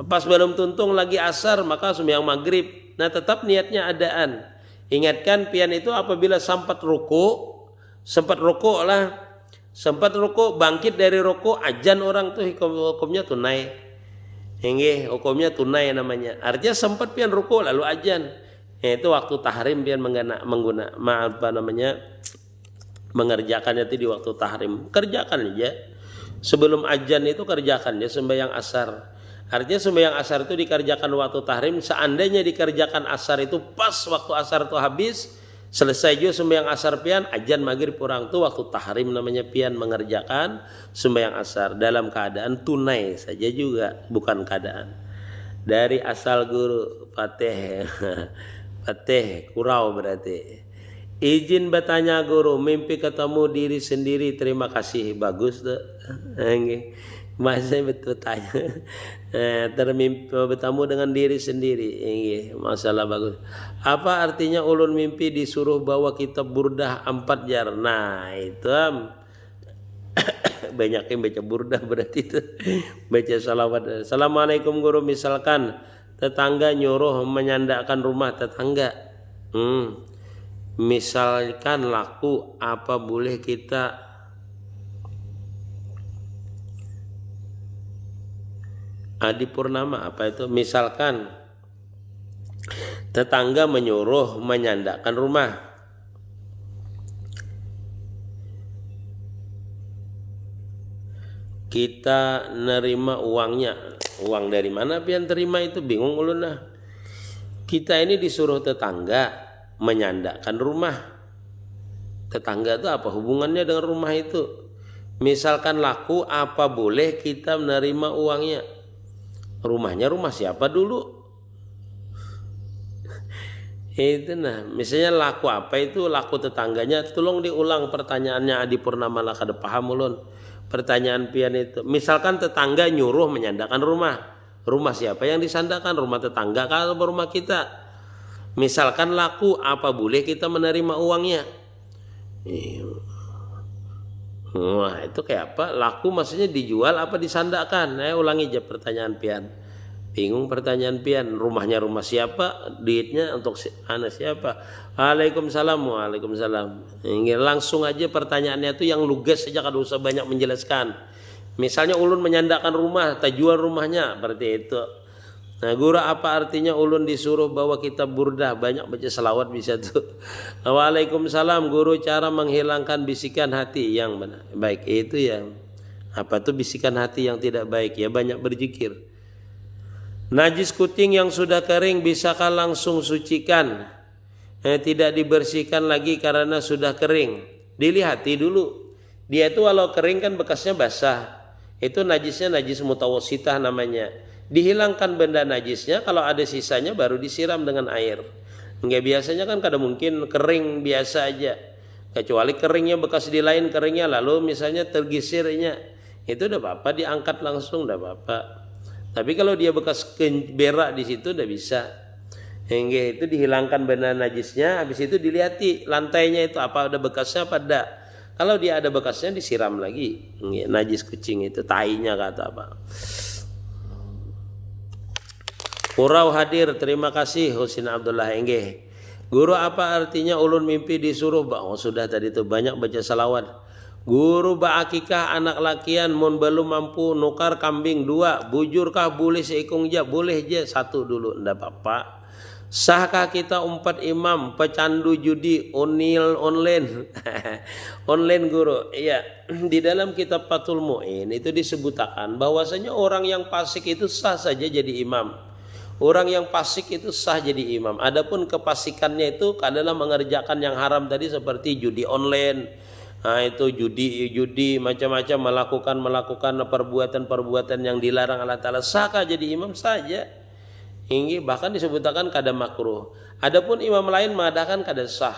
Pas belum tuntung lagi asar maka sembahyang maghrib. Nah tetap niatnya adaan. Ingatkan pian itu apabila sempat ruku lah. Sempat rukuk, bangkit dari rukuk, ajan orang tuh hukumnya tunai. Hukumnya tunai namanya. Artinya sempat pian rukuk lalu ajan. Itu waktu tahrim pian mengerjakannya itu di waktu tahrim. Kerjakan aja. Sebelum azan itu kerjakan ya sembahyang asar. Artinya sembahyang asar itu dikerjakan waktu tahrim. Seandainya dikerjakan asar itu pas waktu asar itu habis, selesai juga sembahyang asar pian, azan maghrib kurang tuh waktu tahrim namanya pian mengerjakan sembahyang asar dalam keadaan tunai saja juga, bukan keadaan. Dari asal guru Fatih Fatih kurau berarti. Izin bertanya guru, mimpi ketemu diri sendiri, terima kasih, bagus tuh. Masa betul tanya. Termimpi bertemu dengan diri sendiri, masalah bagus. Apa artinya ulun mimpi disuruh bawa kitab Burdah 4 jar? Nah itu banyak yang baca Burdah berarti itu baca salawat. Assalamualaikum guru, misalkan tetangga nyuruh menyandarkan rumah tetangga. Misalkan laku, apa boleh kita Adi Purnama apa itu? Misalkan tetangga menyuruh menyandarkan rumah, kita nerima uangnya. Uang dari mana pian terima itu bingung ulun lah. Kita ini disuruh tetangga menyandarkan rumah. Tetangga itu apa hubungannya dengan rumah itu? Misalkan laku, apa boleh kita menerima uangnya? Rumahnya rumah siapa dulu? Itu nah, misalnya laku apa itu? Laku tetangganya. Tolong diulang pertanyaannya Adi Purnama lah, kada paham ulun. Pertanyaan pian itu. Misalkan tetangga nyuruh menyandarkan rumah. Rumah siapa yang disandarkan? Rumah tetangga atau rumah kita? Misalkan laku, apa boleh kita menerima uangnya? Wah itu kayak apa? Laku maksudnya dijual apa disandarkan? Ulangi aja pertanyaan pian. Bingung pertanyaan pian. Rumahnya rumah siapa? Duitnya untuk anak siapa? Waalaikumsalam. Waalaikumsalam. Langsung aja pertanyaannya itu yang lugas saja, kada usah banyak menjelaskan. Misalnya ulun menyandarkan rumah, tak jual rumahnya, berarti itu. Nah guru, apa artinya ulun disuruh bawa kitab Burdah? Banyak baca selawat bisa tuh. Waalaikumsalam guru, cara menghilangkan bisikan hati yang benar. Baik itu ya. Apa tuh bisikan hati yang tidak baik? Ya banyak berzikir. Najis kucing yang sudah kering bisakah langsung sucikan? Tidak dibersihkan lagi karena sudah kering. Dilihati dulu. Dia itu walau kering kan bekasnya basah. Itu najisnya najis mutawassitah namanya. Dihilangkan benda najisnya, kalau ada sisanya baru disiram dengan air. Enggak, biasanya kan kada mungkin kering biasa aja. Kecuali keringnya bekas di lain keringnya lalu misalnya tergisirnya, itu udah apa-apa diangkat langsung udah apa-apa. Tapi kalau dia bekas berak di situ udah bisa. Hingga itu dihilangkan benda najisnya, habis itu dilihati lantainya itu apa ada bekasnya apa enggak. Kalau dia ada bekasnya disiram lagi. Najis kucing itu tainya kata apa. Kurau hadir, terima kasih Husin Abdullah Enggih. Guru, apa artinya ulun mimpi disuruh? Oh sudah tadi itu banyak baca salawat. Guru, akikah anak lakian mun belum mampu nukar kambing 2, bujurkah boleh seikung ja? Boleh je 1 dulu, ndak apa-apa. Sahkah kita 4 imam pecandu judi online? Online guru. Iya, di dalam kitab Fathul Mu'in itu disebutkan bahwasanya orang yang fasik itu sah saja jadi imam. Orang yang fasik itu sah jadi imam. Adapun kefasikannya itu adalah mengerjakan yang haram tadi seperti judi online. Nah, itu judi macam-macam melakukan perbuatan-perbuatan yang dilarang Allah Taala. Sahkah jadi imam saja? Hingga bahkan disebutkan kada makruh. Adapun imam lain mengadakan kada sah.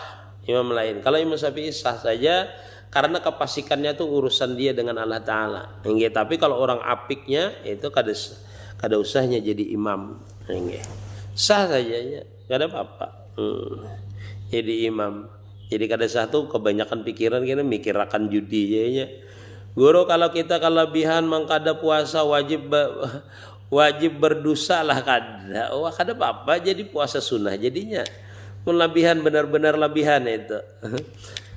Imam lain. Kalau Imam Syafi'i sah saja karena kefasikannya itu urusan dia dengan Allah Taala. Hingga tapi kalau orang apiknya itu kada usahnya jadi imam. Sah saja ya, kada apa-apa. Jadi imam. Jadi kada sah tuh kebanyakan pikiran kita mikirakan judi ya. Guru, kalau kita kelebihan mengkada puasa wajib berdosa lah kada. Wah kada apa-apa jadi puasa sunnah jadinya. Lebihan benar-benar lebihan itu.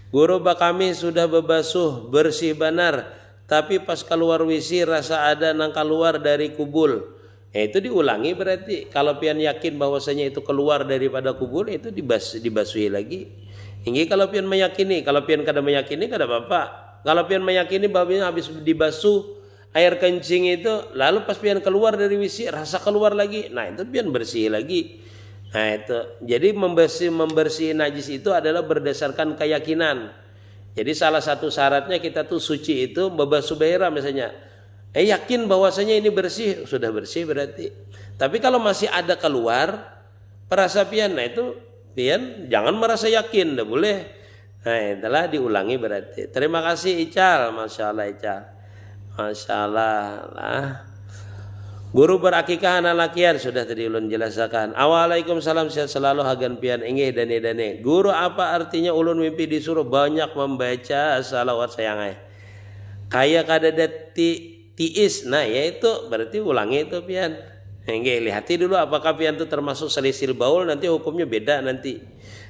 Guru, kami sudah bebasuh bersih benar, tapi pas keluar wisi rasa ada nang keluar dari kubul. Itu diulangi berarti. Kalau pian yakin bahwasanya itu keluar daripada kubur itu dibasuhi lagi. Hingga kalau pian meyakini, kalau pian kada meyakini kada apa-apa. Kalau pian meyakini bahwa habis dibasuh air kencing itu, lalu pas pian keluar dari WC rasa keluar lagi, nah itu pian bersih lagi. Nah itu, jadi membersih najis itu adalah berdasarkan keyakinan. Jadi salah satu syaratnya kita tuh suci itu babas subaira misalnya, yakin bahwasanya ini bersih, sudah bersih berarti. Tapi kalau masih ada keluar perasa pian, nah itu pian jangan merasa yakin, dah boleh. Nah itulah diulangi berarti. Terima kasih Ical, masya Allah Ical. Masya Allah lah. Guru berakikah anak lakian sudah tadi ulun jelaskan. Waalaikumsalam sehat selalu hagan pian ingih dane. Guru apa artinya ulun mimpi disuruh banyak membaca salawat sayangai. Kayak kada tiis. Nah yaitu berarti ulangi itu pian. Ingih lihati dulu apakah pian itu termasuk selisil baul, nanti hukumnya beda nanti.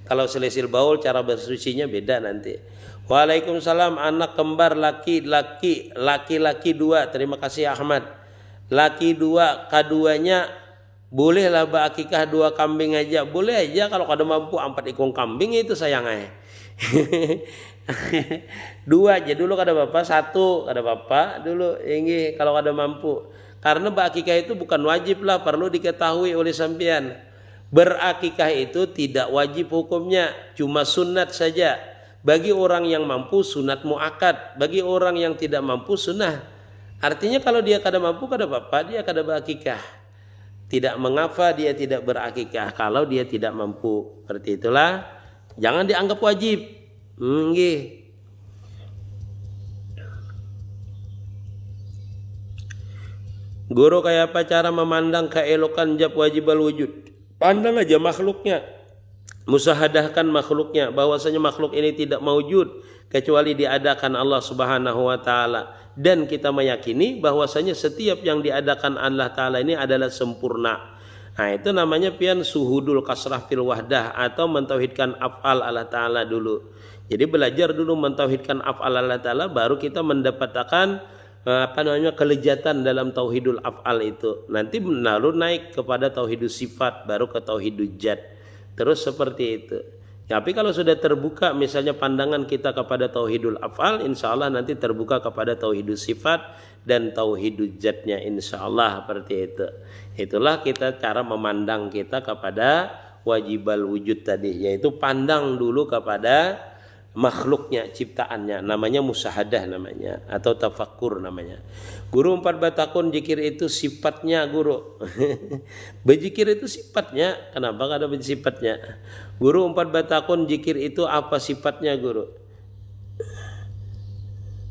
Kalau selisil baul cara bersucinya beda nanti. Waalaikumsalam anak kembar laki-laki 2. Terima kasih Ahmad. Laki 2, keduanya bolehlah berakikah 2 kambing aja. Boleh aja kalau kada mampu 4 ekor kambing itu sayangnya. 2 aja dulu kada apa-apa, 1 kada apa-apa dulu ini kalau kada mampu. Karena berakikah itu bukan wajib lah, perlu diketahui oleh sampean. Berakikah itu tidak wajib hukumnya, cuma sunat saja. Bagi orang yang mampu sunat muakkad, bagi orang yang tidak mampu sunnah. Artinya kalau dia kada mampu kada apa-apa, dia kada berakikah. Tidak mengapa dia tidak berakikah kalau dia tidak mampu. Seperti itulah, jangan dianggap wajib. Nggih. Guru kayak apa cara memandang keelokan jab wajibal wujud? Pandang aja makhluknya. Musahadahkan makhluknya bahwasanya makhluk ini tidak maujud kecuali diadakan Allah Subhanahu wa taala, dan kita meyakini bahwasanya setiap yang diadakan Allah taala ini adalah sempurna. Nah itu namanya pian suhudul kasrah fil wahdah atau mentauhidkan af'al Allah taala dulu. Jadi belajar dulu mentauhidkan af'al Allah taala, baru kita mendapatkan kelejatan dalam tauhidul af'al itu. Nanti lalu naik kepada tauhidus sifat, baru ke tauhidul jad. Terus seperti itu. Tapi kalau sudah terbuka misalnya pandangan kita kepada tauhidul af'al, insya Allah nanti terbuka kepada tauhidul sifat dan tauhidul jatnya, insya Allah seperti itu. Itulah kita cara memandang kita kepada wajibal wujud tadi, yaitu pandang dulu kepada makhluknya, ciptaannya, namanya musahadah namanya, atau tafakkur namanya. Guru 4 batakun jikir itu sifatnya guru. Bejikir itu sifatnya, kenapa ada sifatnya? Guru 4 batakun jikir itu apa sifatnya guru?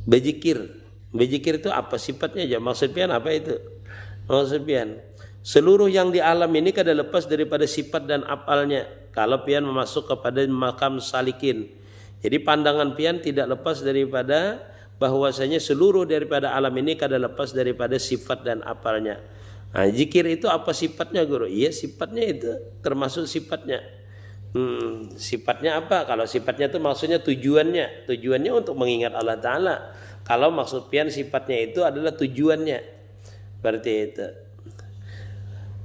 Bejikir itu apa sifatnya aja? Maksudnya apa itu? Maksudnya seluruh yang di alam ini kada lepas daripada sifat dan afalnya. Kalau pian masuk kepada makam salikin, jadi pandangan pian tidak lepas daripada bahwasanya seluruh daripada alam ini kada lepas daripada sifat dan apalnya. Nah, zikir itu apa sifatnya guru? Iya sifatnya itu termasuk sifatnya. Sifatnya apa? Kalau sifatnya itu maksudnya tujuannya untuk mengingat Allah Ta'ala. Kalau maksud pian sifatnya itu adalah tujuannya. Berarti itu.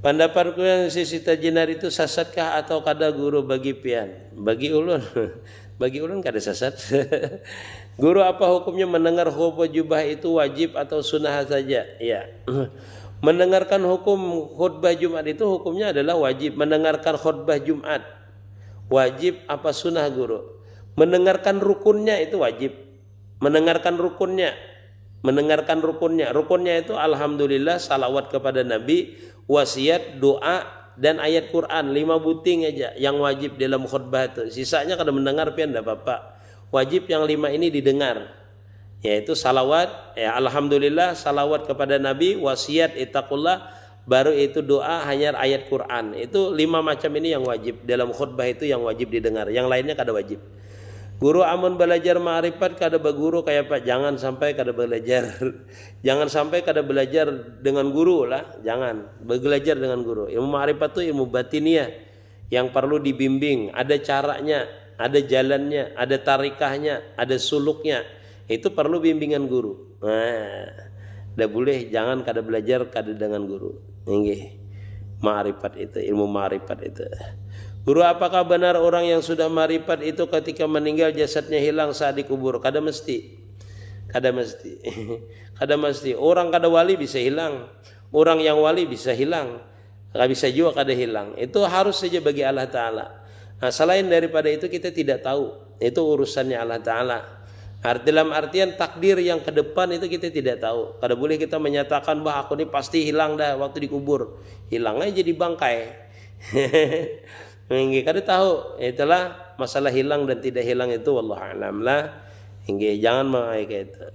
Pendapatku yang sisi tajinar itu sasatkah atau kada guru bagi pian? Bagi ulun kada sasat. Guru apa hukumnya mendengar khutbah Jumat itu wajib atau sunnah saja? Ya. Mendengarkan hukum khutbah Jumat itu hukumnya adalah wajib. Mendengarkan khutbah Jumat wajib apa sunnah guru? Mendengarkan rukunnya itu wajib. Mendengarkan rukunnya itu alhamdulillah, salawat kepada Nabi, wasiat, doa, dan ayat Quran 5 buting aja yang wajib dalam khutbah itu. Sisanya kada mendengar pian enggak apa-apa. Wajib yang 5 ini didengar, yaitu salawat, ya alhamdulillah, salawat kepada Nabi, wasiat, ittaqullah, baru itu doa, hanya ayat Quran. Itu 5 macam ini yang wajib dalam khutbah itu, yang wajib didengar. Yang lainnya kada wajib. Guru amun belajar ma'rifat kada baguru kayak Pak, jangan sampai kada belajar. Jangan sampai kada belajar dengan guru lah, jangan. Belajar dengan guru. Ilmu ma'rifat itu ilmu batiniah yang perlu dibimbing, ada caranya, ada jalannya, ada tarikahnya, ada suluknya. Itu perlu bimbingan guru. Nah, dah boleh jangan kada belajar kada dengan guru. Nggih. Ma'rifat itu, ilmu ma'rifat itu. Guru, apakah benar orang yang sudah ma'rifat itu ketika meninggal jasadnya hilang saat dikubur? Kada mesti. Kada mesti. Kada mesti. Orang kada wali bisa hilang. Orang yang wali bisa hilang. Kada bisa juga kada hilang. Itu harus saja bagi Allah Ta'ala. Nah, selain daripada itu kita tidak tahu. Itu urusannya Allah Ta'ala. Dalam artian takdir yang ke depan itu kita tidak tahu. Kada boleh kita menyatakan bahwa aku ini pasti hilang dah waktu dikubur. Hilang aja jadi bangkai. Kada tahu. Itulah masalah hilang dan tidak hilang itu wallahu a'lam lah. Jangan mengaik itu.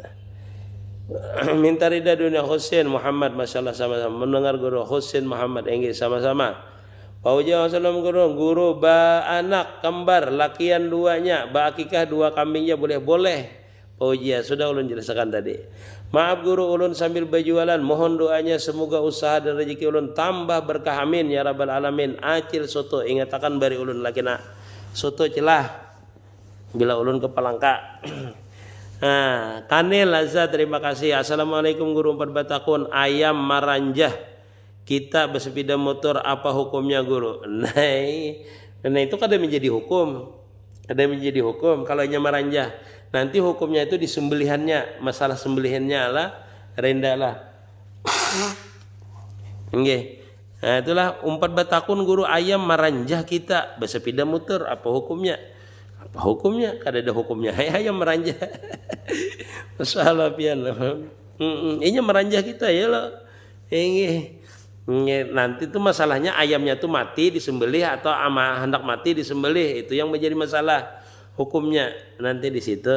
Minta ridha dunia Husain Muhammad, masyaallah sama-sama mendengar guru Husain Muhammad sama-sama. Pauja wasallam guru ba anak kembar lakian duanya, ba akikah dua kambingnya boleh. Pauja sudah ulun jelaskan tadi. Maaf guru, ulun sambil berjualan, mohon doanya semoga usaha dan rezeki ulun tambah berkah, amin ya rabbal alamin. Acil soto ingatakan bari ulun lakina soto celah bila ulun ke Palangka. Nah, Kanil Lazza terima kasih. Assalamualaikum guru 4 batakun. Ayam maranjah kita bersepeda motor apa hukumnya guru? Nah itu kada menjadi hukum. Kada menjadi hukum kalau hanya maranjah. Nanti hukumnya itu di sembelihannya. Masalah sembelihannya lah rendah lah. Nggih. Nah itulah 4 batakun guru ayam maranjah kita bersepeda motor apa hukumnya? Apa hukumnya? Kada ada hukumnya. Ayam meranjah. Masalah pian. Ini meranjah kita ya lo. Nanti itu masalahnya ayamnya tuh mati disembelih atau hendak mati disembelih, itu yang menjadi masalah hukumnya nanti di situ.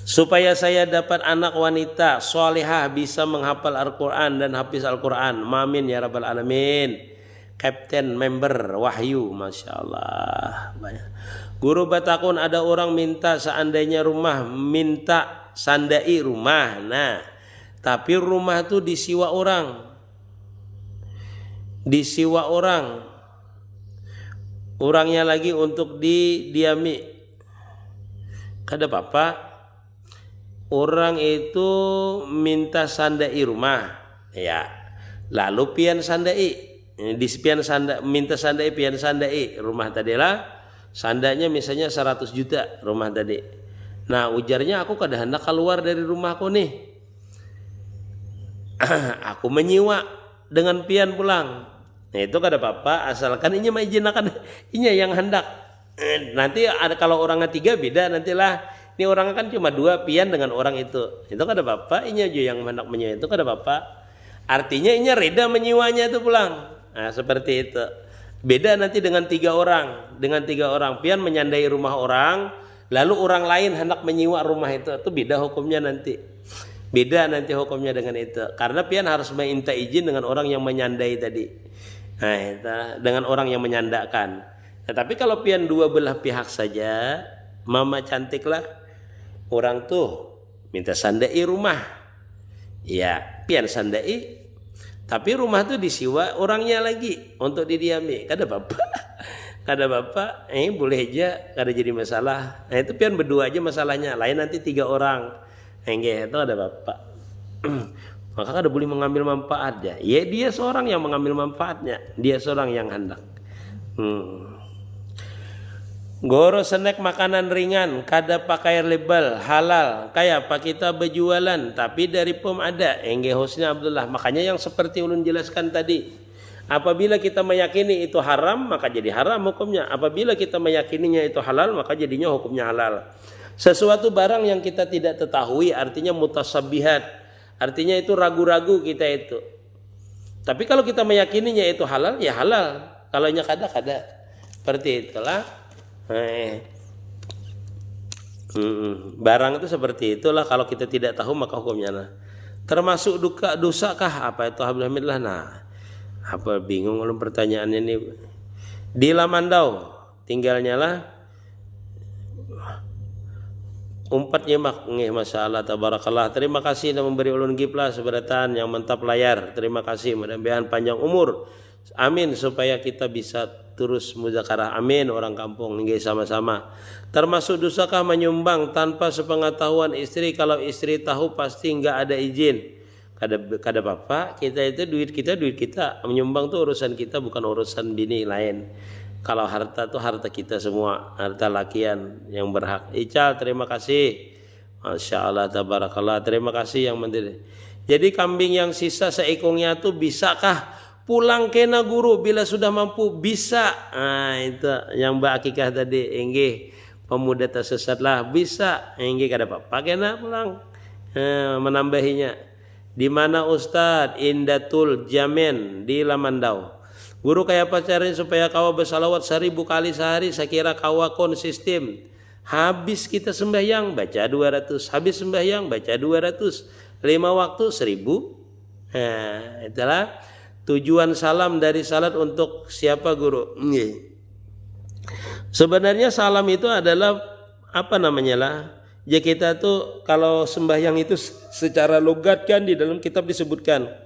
Supaya saya dapat anak wanita solehah bisa menghafal Al-Quran dan hafiz Al-Quran. Amin ya rabbal alamin. Kapten member Wahyu, masya Allah. Guru batakun ada orang minta seandainya rumah minta sandai rumah. Nah, tapi rumah itu disiwa orang. Disiwa orang. Orangnya lagi untuk didiami. Kada apa-apa. Orang itu minta sandai rumah. Ya. Lalu pian sandai. Di pian sanda, minta sandai pian sandai rumah tadi lah, sandanya misalnya 100 juta rumah tadi. Nah ujarnya aku kada hendak keluar dari rumahku nih. Aku menyiwa dengan pian pulang. Nah itu kada apa-apa asalkan ini mengizinakan ini yang hendak. Nanti ada kalau orangnya 3 beda nantilah. Ini orang kan cuma 2 pian dengan orang itu. Itu kada apa-apa. Ini aja yang hendak menyiwa itu kada apa-apa. Artinya ini reda menyiwanya itu pulang. Nah seperti itu. Beda nanti dengan 3 orang. Dengan 3 orang pian menyandai rumah orang, lalu orang lain hendak menyiwa rumah itu beda hukumnya nanti. Beda nanti hukumnya dengan itu. Karena pian harus minta izin dengan orang yang menyandai tadi. Nah itu, dengan orang yang menyandakan. Nah, tapi kalau pian 2 belah pihak saja, mama cantik lah, orang tuh minta sandai rumah. Ya pian sandai. Tapi rumah itu disiwa orangnya lagi untuk didiami. Kada apa-apa. Kada apa-apa. Boleh aja, kada jadi masalah. Nah itu pian berdua aja masalahnya. Lain nanti 3 orang. Itu ada apa-apa. Maka kada boleh mengambil manfaatnya. Ya dia seorang yang mengambil manfaatnya. Dia seorang yang hendak. Goro snack makanan ringan, kada pakai label halal. Kayak apa kita berjualan, tapi dari POM ada. Husna Abdullah. Makanya yang seperti ulun jelaskan tadi. Apabila kita meyakini itu haram, maka jadi haram hukumnya. Apabila kita meyakininya itu halal, maka jadinya hukumnya halal. Sesuatu barang yang kita tidak ketahui, artinya mutasabbihat. Artinya itu ragu-ragu kita itu. Tapi kalau kita meyakininya itu halal, ya halal. Kalau nya kada. Seperti itulah. Barang itu seperti itulah. Kalau kita tidak tahu maka hukumnya lah. Termasuk dosa kah apa itu? Alhamdulillah. Nah, apa bingung kalau pertanyaannya ini. Di Lamandau tinggalnya lah. Umpat nyemak ngeh masalah tabarakallah. Terima kasih dan memberi ulun giplah seberatan yang mantap layar. Terima kasih, mudah-mudahan panjang umur. Amin supaya kita bisa terus muzakarah. Amin orang kampung nggih sama-sama. Termasuk dosakah menyumbang tanpa sepengetahuan istri? Kalau istri tahu pasti enggak ada izin. Kada apa-apa, kita itu duit kita. Menyumbang tuh urusan kita, bukan urusan bini lain. Kalau harta tuh harta kita semua, harta lakian yang berhak. Ical terima kasih. Masya Allah, tabarakallah. Terima kasih yang menteri. Jadi kambing yang sisa seekornya tuh bisakah pulang kena guru bila sudah mampu? Bisa. Nah itu yang Mbak Akikah tadi. Enggih, pemuda tersesat lah bisa. Enggih kada apa-apa kena pulang. Menambahinya. Di mana Ustadz? Indatul Jamen di Lamandau. Guru kayak apa caranya supaya kawa bersalawat 1000 kali sehari? Saya kira kawa konsisten. Habis kita sembahyang baca 200, habis sembahyang baca 200, 5 waktu 1000. Nah, itulah tujuan salam dari salat untuk siapa guru? Sebenarnya salam itu adalah apa namanya lah? Ya kita tuh kalau sembahyang itu secara logat kan di dalam kitab disebutkan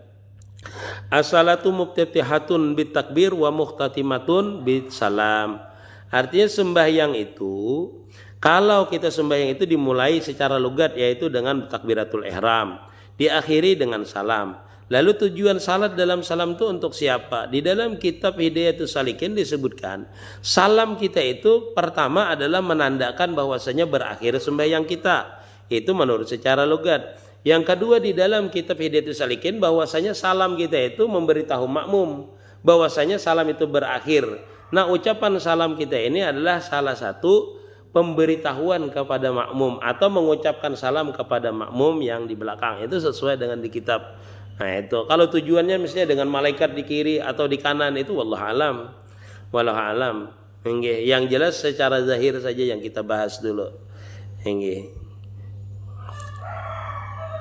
as-salatu muftatihatun bitakbir wa muhtatimatun bisalam. Artinya sembahyang itu, kalau kita sembahyang itu dimulai secara logat yaitu dengan takbiratul ihram, diakhiri dengan salam. Lalu tujuan salat dalam salam itu untuk siapa? Di dalam kitab Hidayatus Salikin disebutkan salam kita itu pertama adalah menandakan bahwasanya berakhir sembahyang kita. Itu menurut secara logat. Yang kedua di dalam kitab Hidayatus Salikin bahwasanya salam kita itu memberitahu makmum bahwasanya salam itu berakhir. Nah, ucapan salam kita ini adalah salah satu pemberitahuan kepada makmum atau mengucapkan salam kepada makmum yang di belakang. Itu sesuai dengan di kitab. Nah, itu kalau tujuannya misalnya dengan malaikat di kiri atau di kanan itu wallahu alam. Wallahu alam. Yang jelas secara zahir saja yang kita bahas dulu.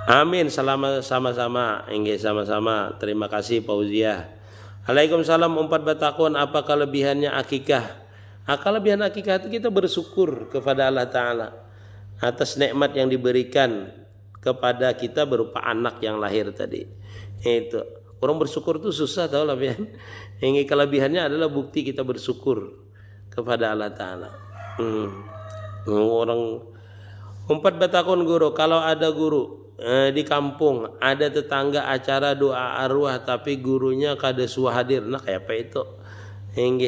Amin, sama-sama. Sama-sama. Terima kasih Fauziah. Waalaikumsalam. 4 batakun, apa kelebihannya akikah? Kelebihan akikah itu kita bersyukur kepada Allah Ta'ala atas nikmat yang diberikan kepada kita berupa anak yang lahir tadi. Itu orang bersyukur itu susah tahu lah ya. Yang kelebihannya adalah bukti kita bersyukur kepada Allah Ta'ala. Orang 4 batakun guru, kalau ada guru di kampung ada tetangga acara doa arwah tapi gurunya kada suah hadir, nah kayak apa itu?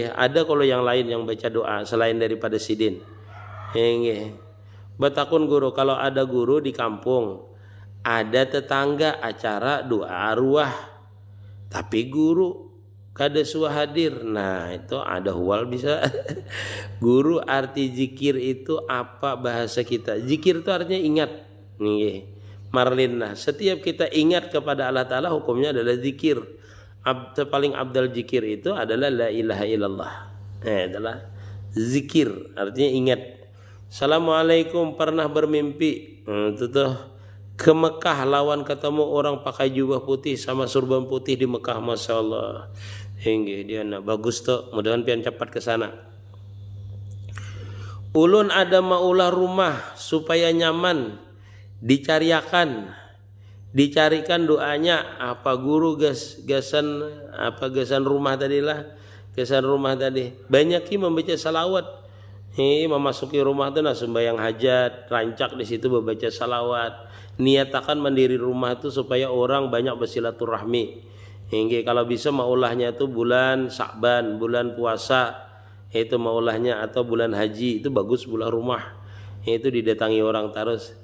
Ada kalau yang lain yang baca doa selain daripada sidin. Batakun guru, kalau ada guru di kampung ada tetangga acara doa arwah tapi guru kada suah hadir, nah itu ada huwal bisa. Guru arti zikir itu apa bahasa kita? Zikir itu artinya ingat. Marlina, setiap kita ingat kepada Allah Ta'ala hukumnya adalah zikir. Paling abdal zikir itu adalah la ilaha illallah. Adalah zikir, artinya ingat. Assalamualaikum, pernah bermimpi itu tuh ke Mekah lawan ketemu orang pakai jubah putih sama surban putih di Mekah, masya Allah. Hingga dia bagus tuh, mudah-mudahan pian cepat ke sana. Ulun ada maulah rumah supaya nyaman. Dicarikan doanya apa guru gasan rumah tadi lah, gasan rumah tadi banyak membaca salawat. Memasuki rumah itu nah sembahyang hajat, rancak di situ membaca salawat. Niatakan mendiri rumah itu supaya orang banyak bersilaturahmi. Hingga kalau bisa maulahnya itu bulan Sa'ban, bulan puasa itu maulahnya, atau bulan haji itu bagus bulan rumah. Itu didatangi orang terus.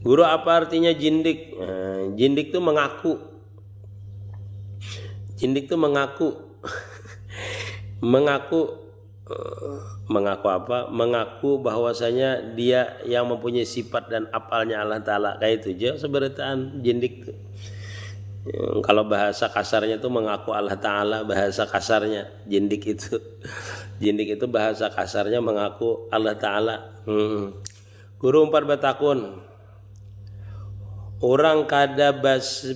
Guru, apa artinya jindik? Jindik itu mengaku. Jindik itu mengaku. Mengaku apa? Mengaku bahwasanya dia yang mempunyai sifat dan apalnya Allah Ta'ala. Kayak itu aja seberataan jindik itu. Kalau bahasa kasarnya itu mengaku Allah Ta'ala, bahasa kasarnya jindik itu. Jindik itu bahasa kasarnya mengaku Allah Ta'ala. Guru 4 batakun, orang kada bahasa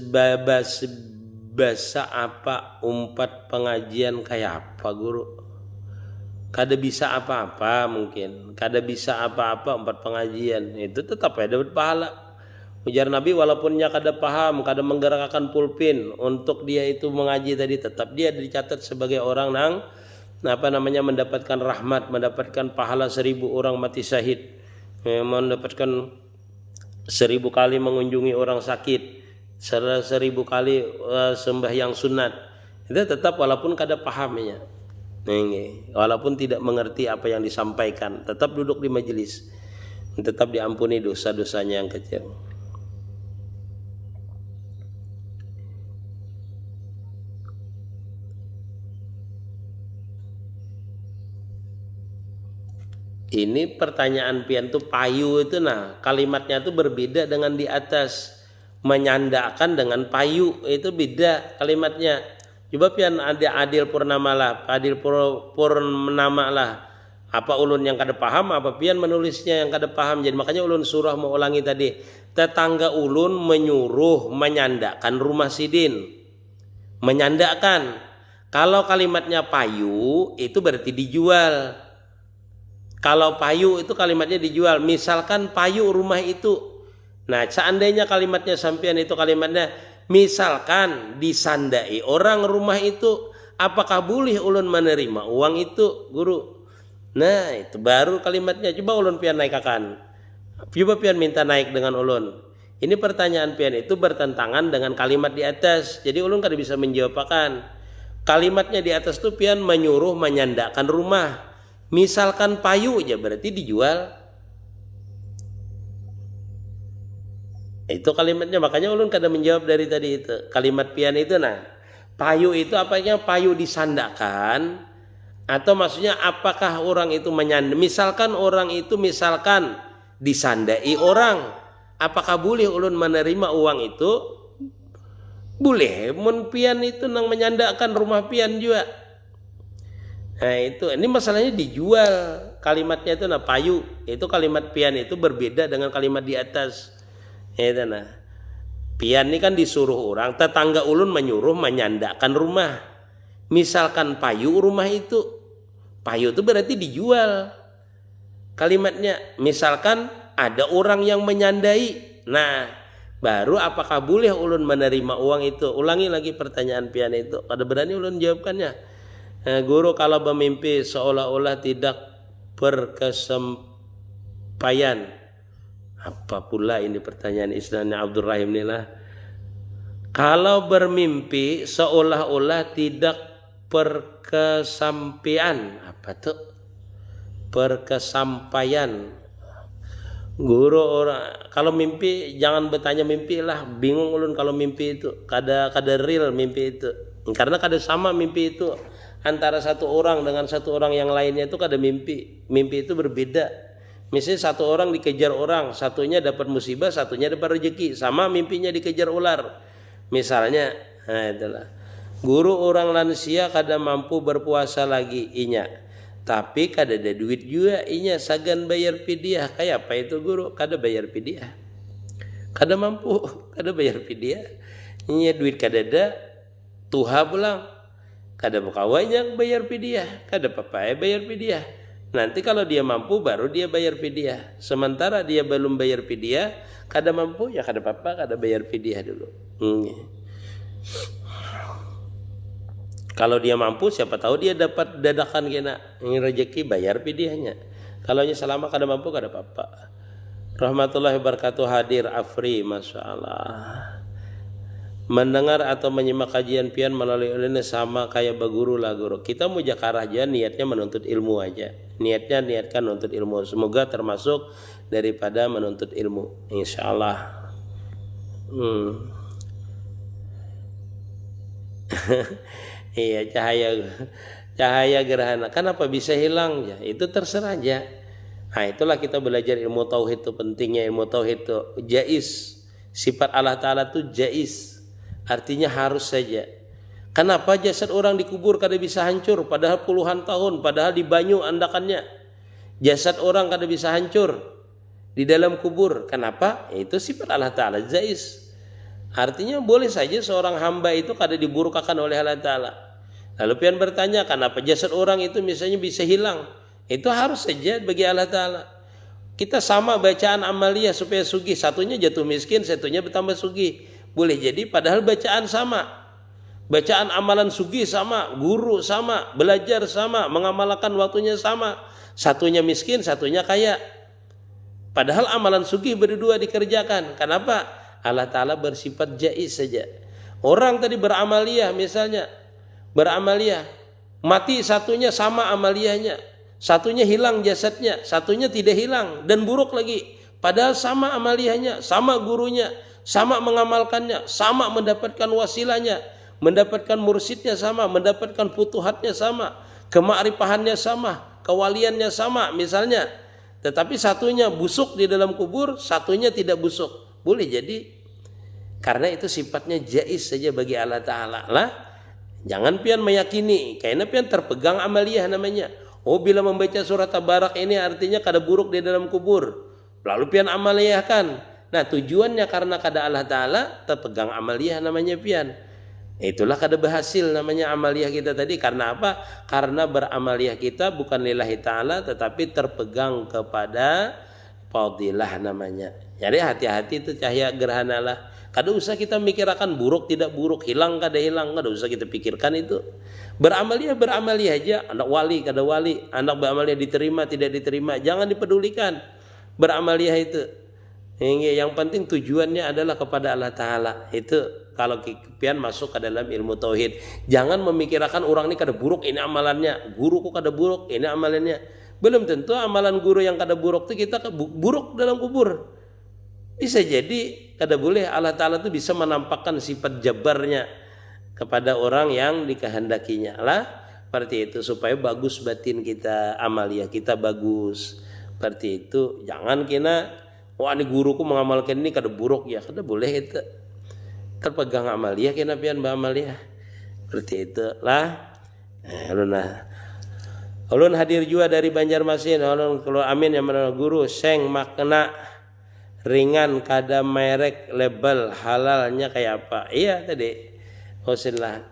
apa 4 pengajian kayak apa guru? Kada bisa apa-apa mungkin, kada bisa apa-apa 4 pengajian itu tetap ada pahala. Ujar Nabi, walaupunnya kada paham, kada menggerakkan pulpin untuk dia itu mengaji tadi, tetap dia dicatat sebagai orang yang mendapatkan rahmat, mendapatkan pahala 1000 orang mati syahid, mendapatkan 1000 kali mengunjungi orang sakit, 1000 kali sembahyang sunat, itu tetap walaupun kada pahamnya, walaupun tidak mengerti apa yang disampaikan, tetap duduk di majelis, tetap diampuni dosa-dosanya yang kecil. Ini pertanyaan pian tuh payu itu, nah kalimatnya tuh berbeda dengan di atas. Menyandakan dengan payu itu beda kalimatnya. Coba pian ada Adil Purnama lah, Purnama lah. Apa ulun yang kada paham, apa pian menulisnya yang kada paham. Jadi makanya ulun surah mau ulangi tadi. Tetangga ulun menyuruh menyandakan rumah sidin. Menyandakan. Kalau kalimatnya payu itu berarti dijual. Kalau payu itu kalimatnya dijual. Misalkan payu rumah itu. Nah, seandainya kalimatnya sampean itu kalimatnya misalkan disandai orang rumah itu, apakah boleh ulun menerima uang itu, guru? Nah, itu baru kalimatnya. Coba ulun pian naikakan. Coba pian minta naik dengan ulun. Ini pertanyaan pian itu bertentangan dengan kalimat di atas. Jadi ulun kada bisa menjawabkan. Kalimatnya di atas tuh pian menyuruh menyandakan rumah. Misalkan payu aja berarti dijual. Itu kalimatnya, makanya ulun kada menjawab dari tadi itu. Kalimat pian itu, nah payu itu apanya? Payu disandakan, atau maksudnya apakah orang itu menyandai? Misalkan orang itu misalkan disandai orang, apakah boleh ulun menerima uang itu? Boleh. Mun pian itu nang menyandakan rumah pian juga. Nah itu, ini masalahnya dijual. Kalimatnya itu nah payu. Itu kalimat pian itu berbeda dengan kalimat di atas. Itu nah. Pian ini kan disuruh orang, tetangga ulun menyuruh menyandakan rumah. Misalkan payu rumah itu. Payu itu berarti dijual. Kalimatnya misalkan ada orang yang menyandai. Nah, baru apakah boleh ulun menerima uang itu? Ulangi lagi pertanyaan pian itu. Kada berani ulun jawabkannya. Nah, guru kalau bermimpi seolah-olah tidak berkesampaian. Apa pula ini pertanyaan istilahnya Abdul Rahim inilah. Kalau bermimpi seolah-olah tidak berkesampaian. Apa tuh? Berkesampaian. Guru orang kalau mimpi jangan bertanya mimpi lah. Bingung ulun kalau mimpi itu. Kada real mimpi itu. Karena kada sama mimpi itu. Antara satu orang dengan satu orang yang lainnya itu kada mimpi. Mimpi itu berbeda. Misalnya satu orang dikejar orang, satunya dapat musibah, satunya dapat rezeki, sama mimpinya dikejar ular. Misalnya, nah itulah. Guru orang lansia kada mampu berpuasa lagi inya. Tapi kada ada duit juga inya sagan bayar fidyah. Kayak apa itu guru? Kada bayar fidyah. Kada mampu, kada bayar fidyah. Inya duit kada ada, tuha pulang. Kada bukawanya bayar fidyah, kada papai bayar fidyah. Nanti kalau dia mampu baru dia bayar fidyah. Sementara dia belum bayar fidyah, kada mampu ya kada apa-apa, kada bayar fidyah dulu. Kalau dia mampu siapa tahu dia dapat dadakan kena ini rezeki bayar fidyahnya. Kalau selama kada mampu kada apa-apa. Rahmatullahi wabarakatuh hadir Afri, Masya Allah. Mendengar atau menyimak kajian pian melalui online sama kayak baguru lah guru. Kita mujakarah aja niatnya menuntut ilmu aja. Niatkan menuntut ilmu. Semoga termasuk daripada menuntut ilmu. Insyaallah. Iya cahaya gerhana. Kenapa bisa hilang ya? Itu terserah aja. Nah itulah kita belajar ilmu tauhid itu pentingnya ilmu tauhid itu jaiz. Sifat Allah Ta'ala itu jaiz. Artinya harus saja. Kenapa jasad orang dikubur kada bisa hancur padahal puluhan tahun, padahal di banyu andakannya. Jasad orang kada bisa hancur di dalam kubur. Kenapa? Itu sifat Allah Ta'ala jaiz. Artinya boleh saja seorang hamba itu kada diburkakan oleh Allah Ta'ala. Lalu pian bertanya kenapa jasad orang itu misalnya bisa hilang? Itu harus saja bagi Allah Ta'ala. Kita sama bacaan amalia supaya sugih. Satunya jatuh miskin, satunya bertambah sugih. Boleh jadi padahal bacaan sama. Bacaan amalan sugih sama, guru sama, belajar sama, mengamalkan waktunya sama. Satunya miskin, satunya kaya. Padahal amalan sugih berdua dikerjakan. Kenapa? Allah Ta'ala bersifat jaiz saja. Orang tadi beramaliyah misalnya, beramaliyah, mati satunya sama amaliyahnya, satunya hilang jasadnya, satunya tidak hilang dan buruk lagi. Padahal sama amaliyahnya, sama gurunya, sama mengamalkannya, sama mendapatkan wasilahnya, mendapatkan mursyidnya sama, mendapatkan futuhatnya sama, kema'rifahannya sama, kewaliannya sama misalnya. Tetapi satunya busuk di dalam kubur, satunya tidak busuk. Boleh jadi. Karena itu sifatnya jaiz saja bagi Allah Ta'ala lah. Jangan pian meyakini, karena pian terpegang amaliyah namanya. Oh, bila membaca surat Tabarak ini artinya kada buruk di dalam kubur. Lalu pian amaliyahkan. Nah, tujuannya karena kada Allah Ta'ala terpegang amaliyah namanya pian. Itulah kada berhasil namanya amaliyah kita tadi. Karena apa? Karena beramaliyah kita bukan lillahi ta'ala tetapi terpegang kepada fadilah namanya. Jadi hati-hati itu cahaya gerhana lah. Kada usah kita mikirkan buruk tidak buruk, hilang kada hilang, kada usah kita pikirkan itu. Beramaliyah aja. Anak wali kada wali, anak beramaliyah diterima tidak diterima, jangan dipedulikan. Beramaliyah itu. Yang penting tujuannya adalah kepada Allah Ta'ala. Itu kalau pian masuk ke dalam ilmu tauhid. Jangan memikirkan orang ini kada buruk, ini amalannya. Guruku kada buruk, ini amalannya. Belum tentu amalan guru yang kada buruk itu kita buruk dalam kubur. Bisa jadi kada boleh Allah Ta'ala itu bisa menampakkan sifat jabarnya kepada orang yang dikehendakinya lah. Seperti itu supaya bagus batin kita, amaliyah kita bagus. Seperti itu. Jangan kena, wah ini guruku mengamalkan ini kada buruk ya. Kada boleh itu. Terpegang amaliyah kena pian beramaliyah. Seperti itu lah. Ulun hadir juga dari Banjarmasin. Ulun keluar amin yang menurut guru seng makna ringan kada merek label halalnya kayak apa? Iya tadi. Bismillah.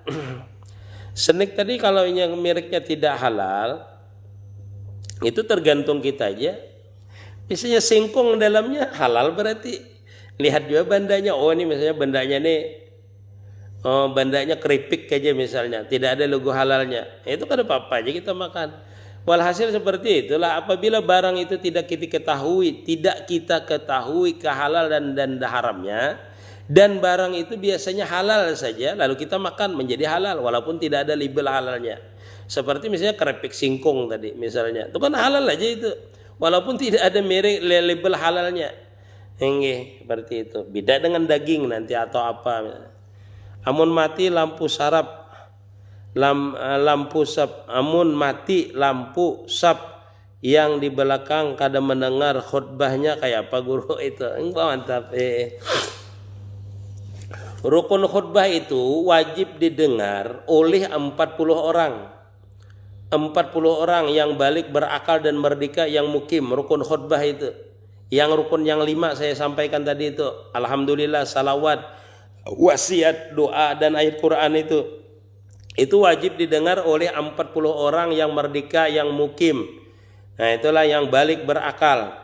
Senik tadi kalau yang mereknya tidak halal itu tergantung kita aja. Misalnya singkong dalamnya halal berarti lihat juga bandanya. Oh ini misalnya bandanya nih, oh bandanya keripik aja misalnya, tidak ada logo halalnya. Itu kan apa-apa aja kita makan. Walhasil seperti itulah apabila barang itu tidak kita ketahui kehalal dan haramnya, dan barang itu biasanya halal saja lalu kita makan menjadi halal walaupun tidak ada label halalnya. Seperti misalnya keripik singkong tadi misalnya, itu kan halal aja itu walaupun tidak ada merek label halalnya. Seperti itu. Beda dengan daging nanti atau apa. Amun mati lampu sarap, lampu sap, amun mati lampu sap yang di belakang kada mendengar khutbahnya kayak apa guru itu. Mantap. Rukun khutbah itu wajib didengar oleh 40 orang. 40 orang yang balik berakal dan merdeka yang mukim, rukun khutbah itu. Yang rukun yang 5 saya sampaikan tadi itu. Alhamdulillah, salawat, wasiat, doa dan ayat Quran itu wajib didengar oleh 40 orang yang merdeka yang mukim. Nah itulah yang balik berakal.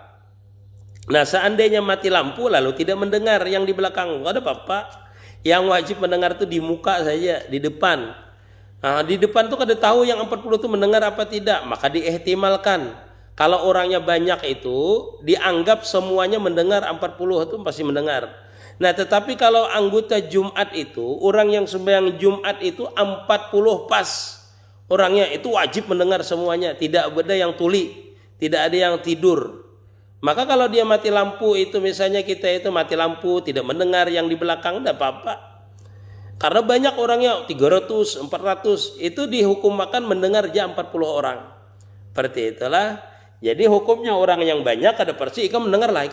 Nah seandainya mati lampu lalu tidak mendengar yang di belakang, nggak ada apa-apa. Yang wajib mendengar itu di muka saja, di depan. Nah, di depan tuh kada tahu yang 40 itu mendengar apa tidak, maka diihtimalkan. Kalau orangnya banyak itu dianggap semuanya mendengar, 40 itu pasti mendengar. Nah tetapi kalau anggota Jumat itu, orang yang sembahyang Jumat itu 40 pas orangnya itu wajib mendengar semuanya, tidak ada yang tuli, tidak ada yang tidur. Maka kalau dia mati lampu itu misalnya kita itu mati lampu tidak mendengar yang di belakang tidak apa-apa. Karena banyak orangnya 300, 400 itu dihukum makan mendengar aja 40 orang. Seperti itulah. Jadi hukumnya orang yang banyak ada persi ikan mendengarlah,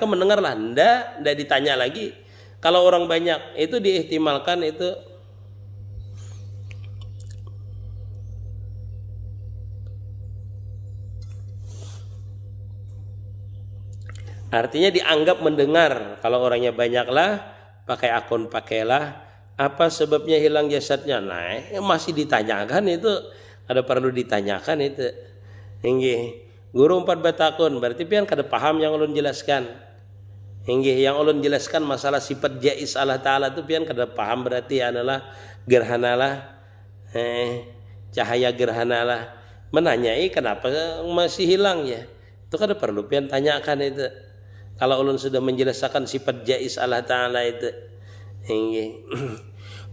ndak ditanya lagi. Kalau orang banyak itu diihtimalkan itu. Artinya dianggap mendengar. Kalau orangnya banyaklah pakai akun pakailah. Apa sebabnya hilang jasadnya? Nah, masih ditanyakan itu. Ada perlu ditanyakan itu. Hingga guru 4 batakun berarti pian kada paham yang ulun jelaskan. Hingga yang ulun jelaskan masalah sifat jaiz Allah Ta'ala itu pian kada paham berarti adalah gerhanalah cahaya gerhanalah. Menanyai kenapa masih hilang ya. Itu kada perlu pian tanyakan itu. kalau ulun sudah menjelaskan sifat jais Allah Ta'ala itu.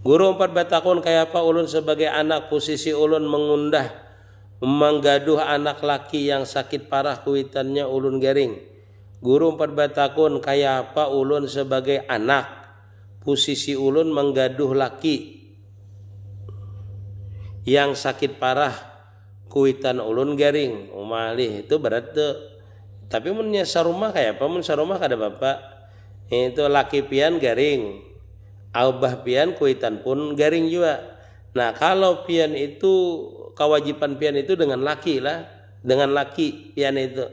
Guru 4 tahun kayak apa ulun sebagai anak, posisi ulun menggaduh anak laki yang sakit parah kuitannya ulun garing. Guru 4 tahun kayak apa ulun sebagai anak, posisi ulun menggaduh laki yang sakit parah kuitan ulun garing. Umalih itu berat tuh. Tapi munnya sarumah kayak apa? Mun sarumah kada bapak itu laki pian garing, abah pian kuitan pun garing juga. Nah kalau pian itu kewajiban pian itu dengan laki lah, dengan laki pian itu.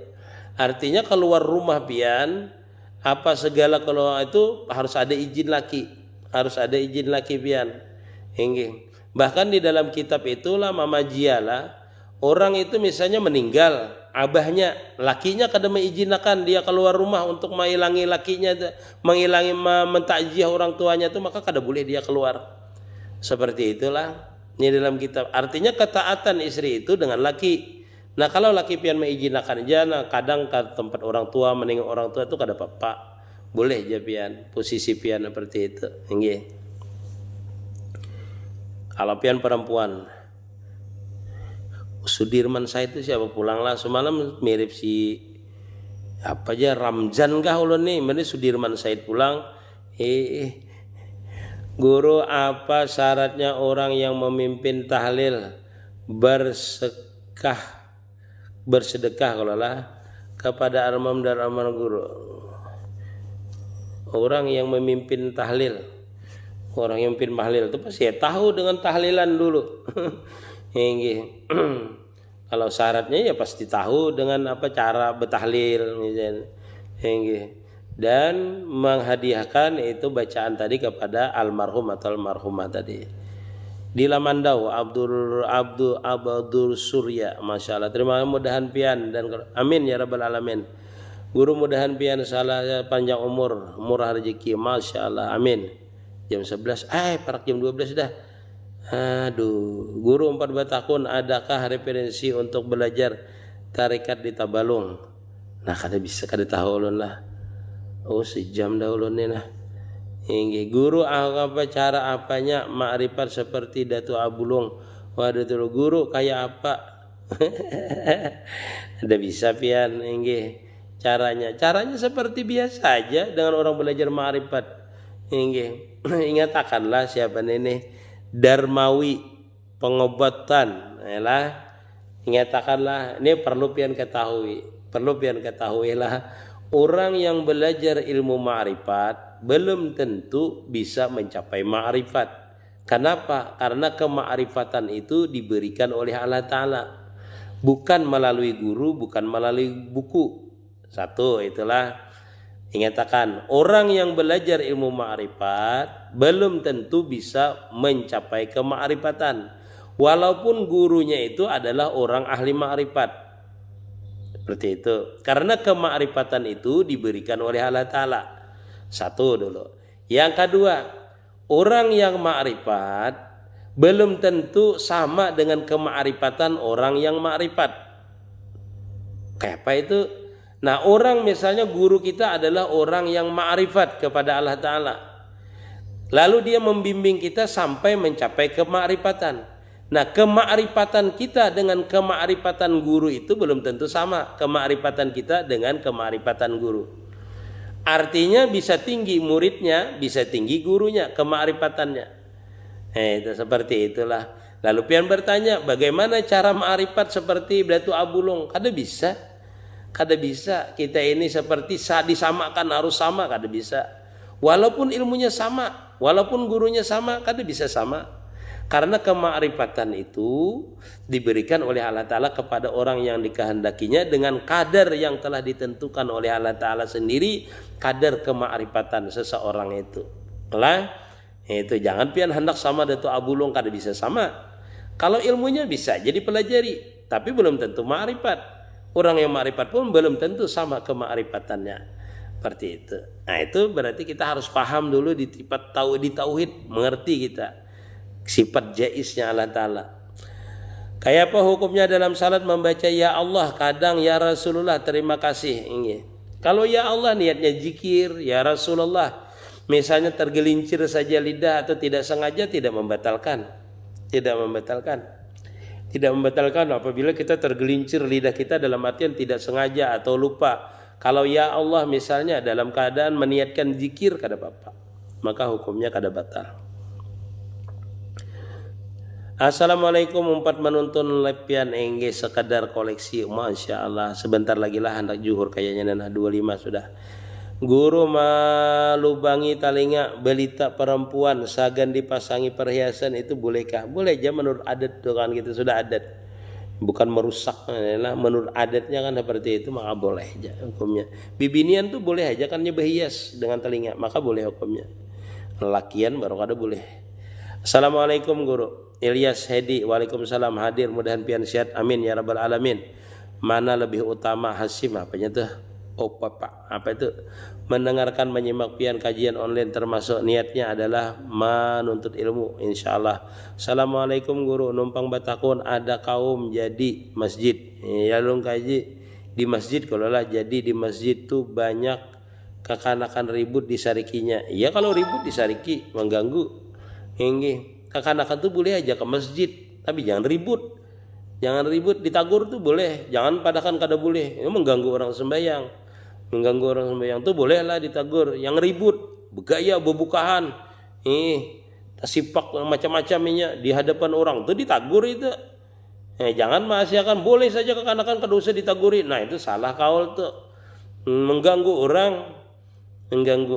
Artinya keluar rumah pian apa segala keluar itu harus ada izin laki, harus ada izin laki pian. Bahkan di dalam kitab itulah Mama Jiala, orang itu misalnya meninggal, abahnya, lakinya kada mengizinkan dia keluar rumah untuk menghilangi lakinya, menghilangi mentakziah orang tuanya itu, maka kada boleh dia keluar. Seperti itulah ini dalam kitab. Artinya ketaatan istri itu dengan laki. Nah kalau laki pian mengizinkan aja, nah kadang ke tempat orang tua menengok orang tua itu kada apa-apa, boleh aja pian, posisi pian seperti itu. Kalau pian perempuan, Sudirman saya itu siapa pulanglah semalam mirip si apa aja Ramzan kah ulun nih, mana Sudirman Said pulang. Guru, apa syaratnya orang yang memimpin tahlil bersedekah kalau lah kepada armam dan amal guru? Orang yang memimpin tahlil, orang yang memimpin tahlil itu pasti ya tahu dengan tahlilan dulu. Kalau syaratnya ya pasti tahu dengan apa cara bertahlil misalnya. Dan menghadiahkan itu bacaan tadi kepada almarhum atau almarhumah tadi. Di Lamandau Abdul Surya, Masya Allah. Terima kasih mudahan pian dan amin ya rabbal alamin. Guru mudahan pian salah panjang umur, murah rezeki, Masya Allah, amin. Jam 11, parak jam 12 dah. Aduh, guru 4 tahun, adakah referensi untuk belajar tarikat di Tabalung? Nah, kada tahu ulun lah. Oh, sejam dah ulun ni nah. Guru apa cara apanya makrifat seperti Datu Abulung? Waduh tuh guru kayak apa? Ada bisa pian caranya seperti biasa aja dengan orang belajar makrifat. Ingatakanlah siapa ini Darmawi pengobatan lah. Ingatakanlah ini perlu pian ketahui lah. Orang yang belajar ilmu ma'rifat belum tentu bisa mencapai ma'rifat. Kenapa? Karena kema'rifatan itu diberikan oleh Allah Ta'ala, bukan melalui guru, bukan melalui buku. Satu, itulah ingatakan orang yang belajar ilmu ma'rifat belum tentu bisa mencapai kema'rifatan, walaupun gurunya itu adalah orang ahli ma'rifat. Seperti itu. Karena kemakrifatan itu diberikan oleh Allah Ta'ala. Satu dulu. Yang kedua, orang yang makrifat belum tentu sama dengan kemakrifatan orang yang makrifat. Kayak apa itu? Nah, orang misalnya guru kita adalah orang yang makrifat kepada Allah Ta'ala. Lalu dia membimbing kita sampai mencapai kemakrifatan. Nah, kemakrifatan kita dengan kemakrifatan guru itu belum tentu sama. Kemakrifatan kita dengan kemakrifatan guru. Artinya bisa tinggi muridnya, bisa tinggi gurunya, kemakrifatannya. Itu seperti itulah. Lalu pian bertanya, bagaimana cara makrifat seperti Datu Abulung? Kada bisa. Kita ini seperti disamakan harus sama, kada bisa. Walaupun ilmunya sama, walaupun gurunya sama, kada bisa sama. Karena kemakrifatan itu diberikan oleh Allah Ta'ala kepada orang yang dikehendakinya dengan kadar yang telah ditentukan oleh Allah Ta'ala sendiri, kadar kemakrifatan seseorang itu. Itu jangan pian hendak sama Datu Abulung, kada bisa sama. Kalau ilmunya bisa jadi pelajari, tapi belum tentu makrifat. Orang yang makrifat pun belum tentu sama kemakrifatannya. Seperti itu. Nah, itu berarti kita harus paham dulu di tauhid, mengerti kita sifat jaisnya Allah Ta'ala. Kayak apa hukumnya dalam salat membaca ya Allah, kadang ya Rasulullah terima kasih. Kalau ya Allah niatnya zikir, ya Rasulullah, misalnya tergelincir saja lidah atau tidak sengaja, tidak membatalkan. Tidak membatalkan. Tidak membatalkan apabila kita tergelincir lidah kita dalam artian tidak sengaja atau lupa. Kalau ya Allah misalnya dalam keadaan meniatkan zikir kada apa-apa, maka hukumnya kada batal. Assalamualaikum, umpat menuntun lepian engge sekadar koleksi. Masya Allah, sebentar lagi lah hendak juhur kayaknya, nah 25 sudah. Guru malubangi talinga belita perempuan sagan dipasangi perhiasan itu bolehkah? Boleh aja menurut adat tuh kan, gitu sudah adat, bukan merusak. Nah, menurut adatnya kan seperti itu, maka boleh aja hukumnya. Bibinian tuh boleh aja kan berhias dengan telinga, maka boleh hukumnya. Lelakian baru kada boleh. Assalamualaikum guru. Ilyas Hedi, waalaikumsalam, hadir, mudahan pian sehat, amin ya rabbal alamin. Mana lebih utama Hasim, apanya tuh? Oh papa, apa itu? Mendengarkan, menyimak pian kajian online, termasuk niatnya adalah menuntut ilmu, insyaallah. Assalamualaikum guru, numpang batakun ada kaum jadi masjid. Ya lung kaji di masjid, kalau lah jadi di masjid tuh banyak kekanakan ribut disarikinya. Ya kalau ribut disariki mengganggu. Ini kekanakan tuh boleh aja ke masjid, tapi jangan ribut. Jangan ribut, ditagur tuh boleh, jangan padakan kada boleh. Ini mengganggu orang sembahyang. Mengganggu orang sembahyang tuh bolehlah ditagur. Yang ribut, begaya, bebukahan, tasipak macam-macamnya di hadapan orang tuh ditagur itu. Jangan maksiakan, boleh saja kekanakan kada usah ditaguri. Nah itu salah kaul tuh. Mengganggu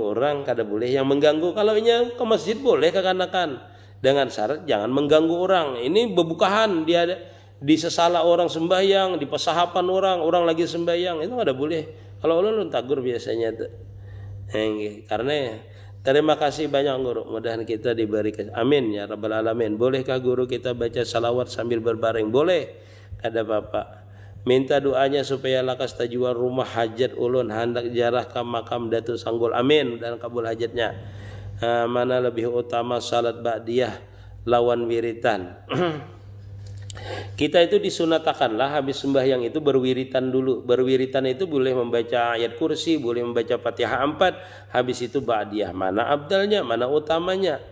orang kada boleh. Yang mengganggu kalau ini ke masjid boleh kekanakan, dengan syarat jangan mengganggu orang. Ini bebukahan, dia di sesala orang sembahyang, di pesahapan orang lagi sembahyang, itu kada boleh. Kalau ulun tagur biasanya tuh. Karena terima kasih banyak guru, mudahan kita diberi amin ya rabbal alamin. Bolehkah guru kita baca salawat sambil berbaring? Boleh, kada apa-apa. Minta doanya supaya lakas tajuan rumah hajat ulun, hendak jarah ke makam Datuk Sanggul, amin, dan kabul hajatnya. Mana lebih utama salat ba'diyah lawan wiritan? Kita itu disunatakanlah habis sembahyang itu berwiritan dulu. Berwiritan itu boleh membaca ayat kursi, boleh membaca Fatihah 4, habis itu ba'diyah. Mana abdalnya, mana utamanya?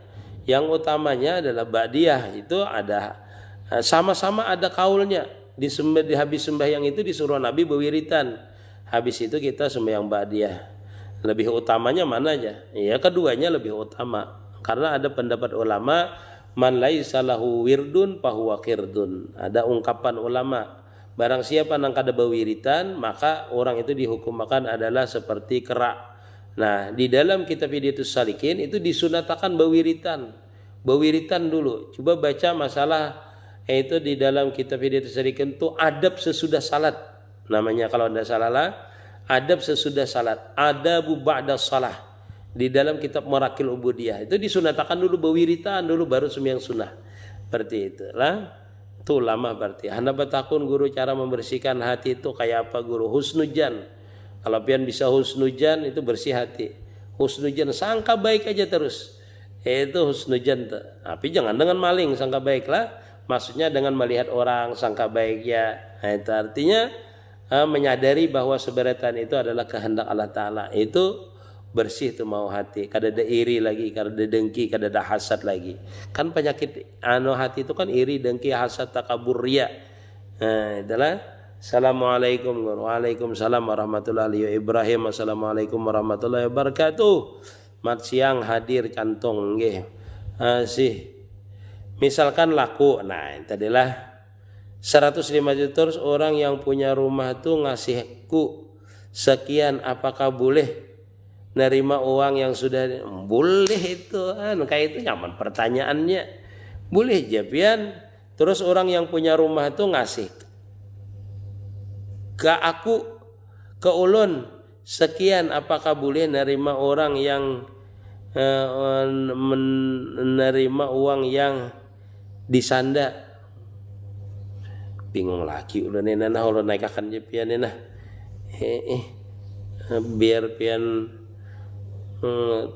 Yang utamanya adalah ba'diyah. Itu ada sama-sama ada kaulnya. Di habis sembahyang itu disuruh Nabi berwiritan. Habis itu kita sembahyang ba'diyah. Lebih utamanya mana aja? Ya keduanya lebih utama. Karena ada pendapat ulama, man laisa lahu wirdun fahuwa qirdun. Ada ungkapan ulama, barang siapa nang kada berwiritan, maka orang itu dihukumkan adalah seperti kera. Nah, di dalam kitab Hidayatus Salikin itu disunatakan berwiritan. Berwiritan dulu. Coba baca masalah itu di dalam kitab Hidayatus Salikin itu adab sesudah salat. Namanya kalau tidak salah lah, adab sesudah salat, adabu ba'da salah. Di dalam kitab Marakil Ubudiyah itu disunatakan dulu berwiritan dulu baru sembahyang sunnah. Seperti itulah. Itu lama berarti. Hana batakun guru cara membersihkan hati itu kayak apa guru? Husnujan. Kalau pian bisa husnujan itu bersih hati. Husnujan sangka baik aja terus. Itu husnujan tuh. Tapi jangan dengan maling sangka baik lah. Maksudnya dengan melihat orang sangka baik ya. Nah, itu artinya menyadari bahwa seberatan itu adalah kehendak Allah Ta'ala. Itu bersih tuh mau hati, kada ada iri lagi, kada ada dengki, kada ada hasad lagi. Kan penyakit hati itu kan iri, dengki, hasad, takabur, riya. Nah, itulah. Assalamualaikum Waalaikumsalam warahmatullahi wabarakatuh. Ibrahim, assalamualaikum warahmatullahi wabarakatuh. Mat siang hadir cantung nggih. Sih. Misalkan laku, nah tadilah 105 juta orang yang punya rumah tuh ngasihku sekian, apakah boleh nerima uang yang sudah? Boleh itu kayak itu nyaman pertanyaannya. Boleh japian. Terus orang yang punya rumah itu ngasih ke aku, ke ulun sekian, apakah boleh nerima orang yang menerima uang yang disanda? Bingung lagi ulun nah ulun naikakan japian nah biar pian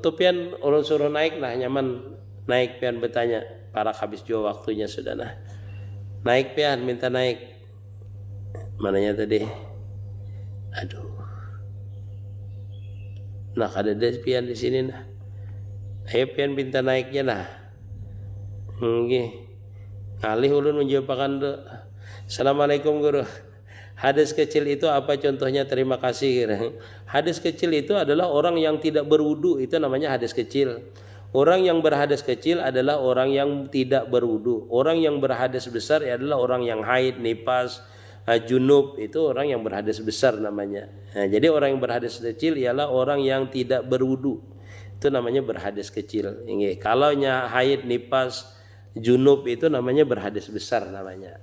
tuh pian ulun suruh naik nah nyaman naik pian bertanya para habis jua waktunya sudah nah naik pian minta naik mananya tadi aduh Nah kada ada pian di sini nah. Ayo pian pinta naiknya nah. Nggih. Alih ulun menjawabkan do. Assalamualaikum guru. Hadis kecil itu apa contohnya? Terima kasih. Hadis kecil itu adalah orang yang tidak berwudu, itu namanya hadis kecil. Orang yang berhadis kecil adalah orang yang tidak berwudu. Orang yang berhadis besar adalah orang yang haid, nifas, junub, itu orang yang berhadis besar namanya. Nah, jadi orang yang berhadis kecil ialah orang yang tidak berwudu. Itu namanya berhadis kecil. Kalau haid, nifas, junub itu namanya berhadis besar namanya.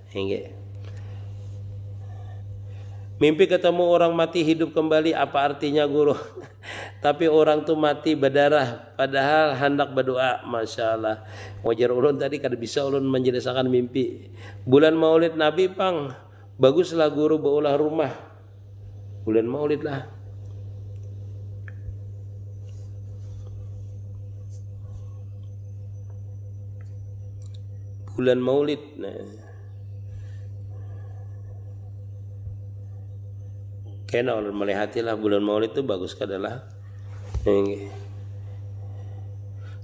Mimpi ketemu orang mati hidup kembali, apa artinya guru? Tapi orang tuh mati berdarah padahal hendak berdoa. Masya Allah. Wajar ulun tadi kada bisa ulun menjelaskan mimpi. Bulan Maulid Nabi pang, baguslah guru baulah rumah. Bulan Maulid lah. Bulan Maulid. Nah. Kena ulun melihatilah bulan Maulid itu bagus kadalah.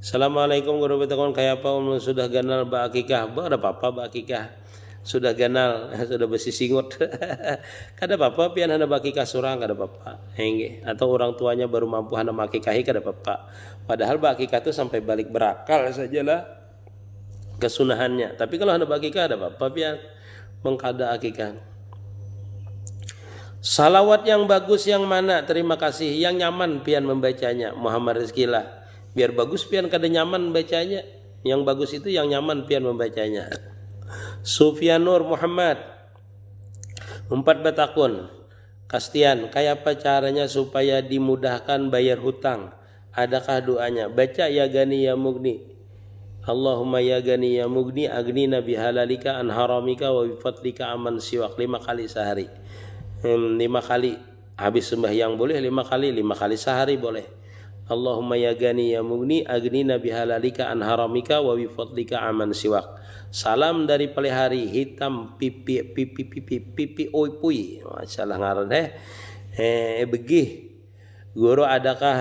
Assalamualaikum guru betakon kayak apa ulun sudah ganal ba akikah? Ba ada apa-apa ba akikah? Sudah ganal, sudah besi singut. Kada apa-apa pian hana ba akikah surang kada apa-apa. Atau orang tuanya baru mampu hana akikahi kada apa-apa. Padahal ba akikah itu sampai balik berakal sajalah kesunahannya. Tapi kalau hana ba akikah ada apa-apa pian mengkada akikah. Salawat yang bagus yang mana? Terima kasih. Yang nyaman pian membacanya. Muhammad Rizkilah. Biar bagus pian kada nyaman bacanya. Yang bagus itu yang nyaman pian membacanya. Sufyanur Muhammad 4 batakun. Kastian, kayak apa caranya supaya dimudahkan bayar hutang? Adakah doanya? Baca ya gani ya mugni. Allahumma ya gani ya mugni agnina bihalalika an haramika wa bifadlika aman siwak 5 kali sehari. 5 kali habis sembahyang boleh, 5 kali sehari boleh. Allahumma ya gani ya mugni agnina bihalalika an haramika wa bifadlika aman siwak. Salam dari pelihari hitam pipi oi pui. Masalah ngaran begih. Guru adakah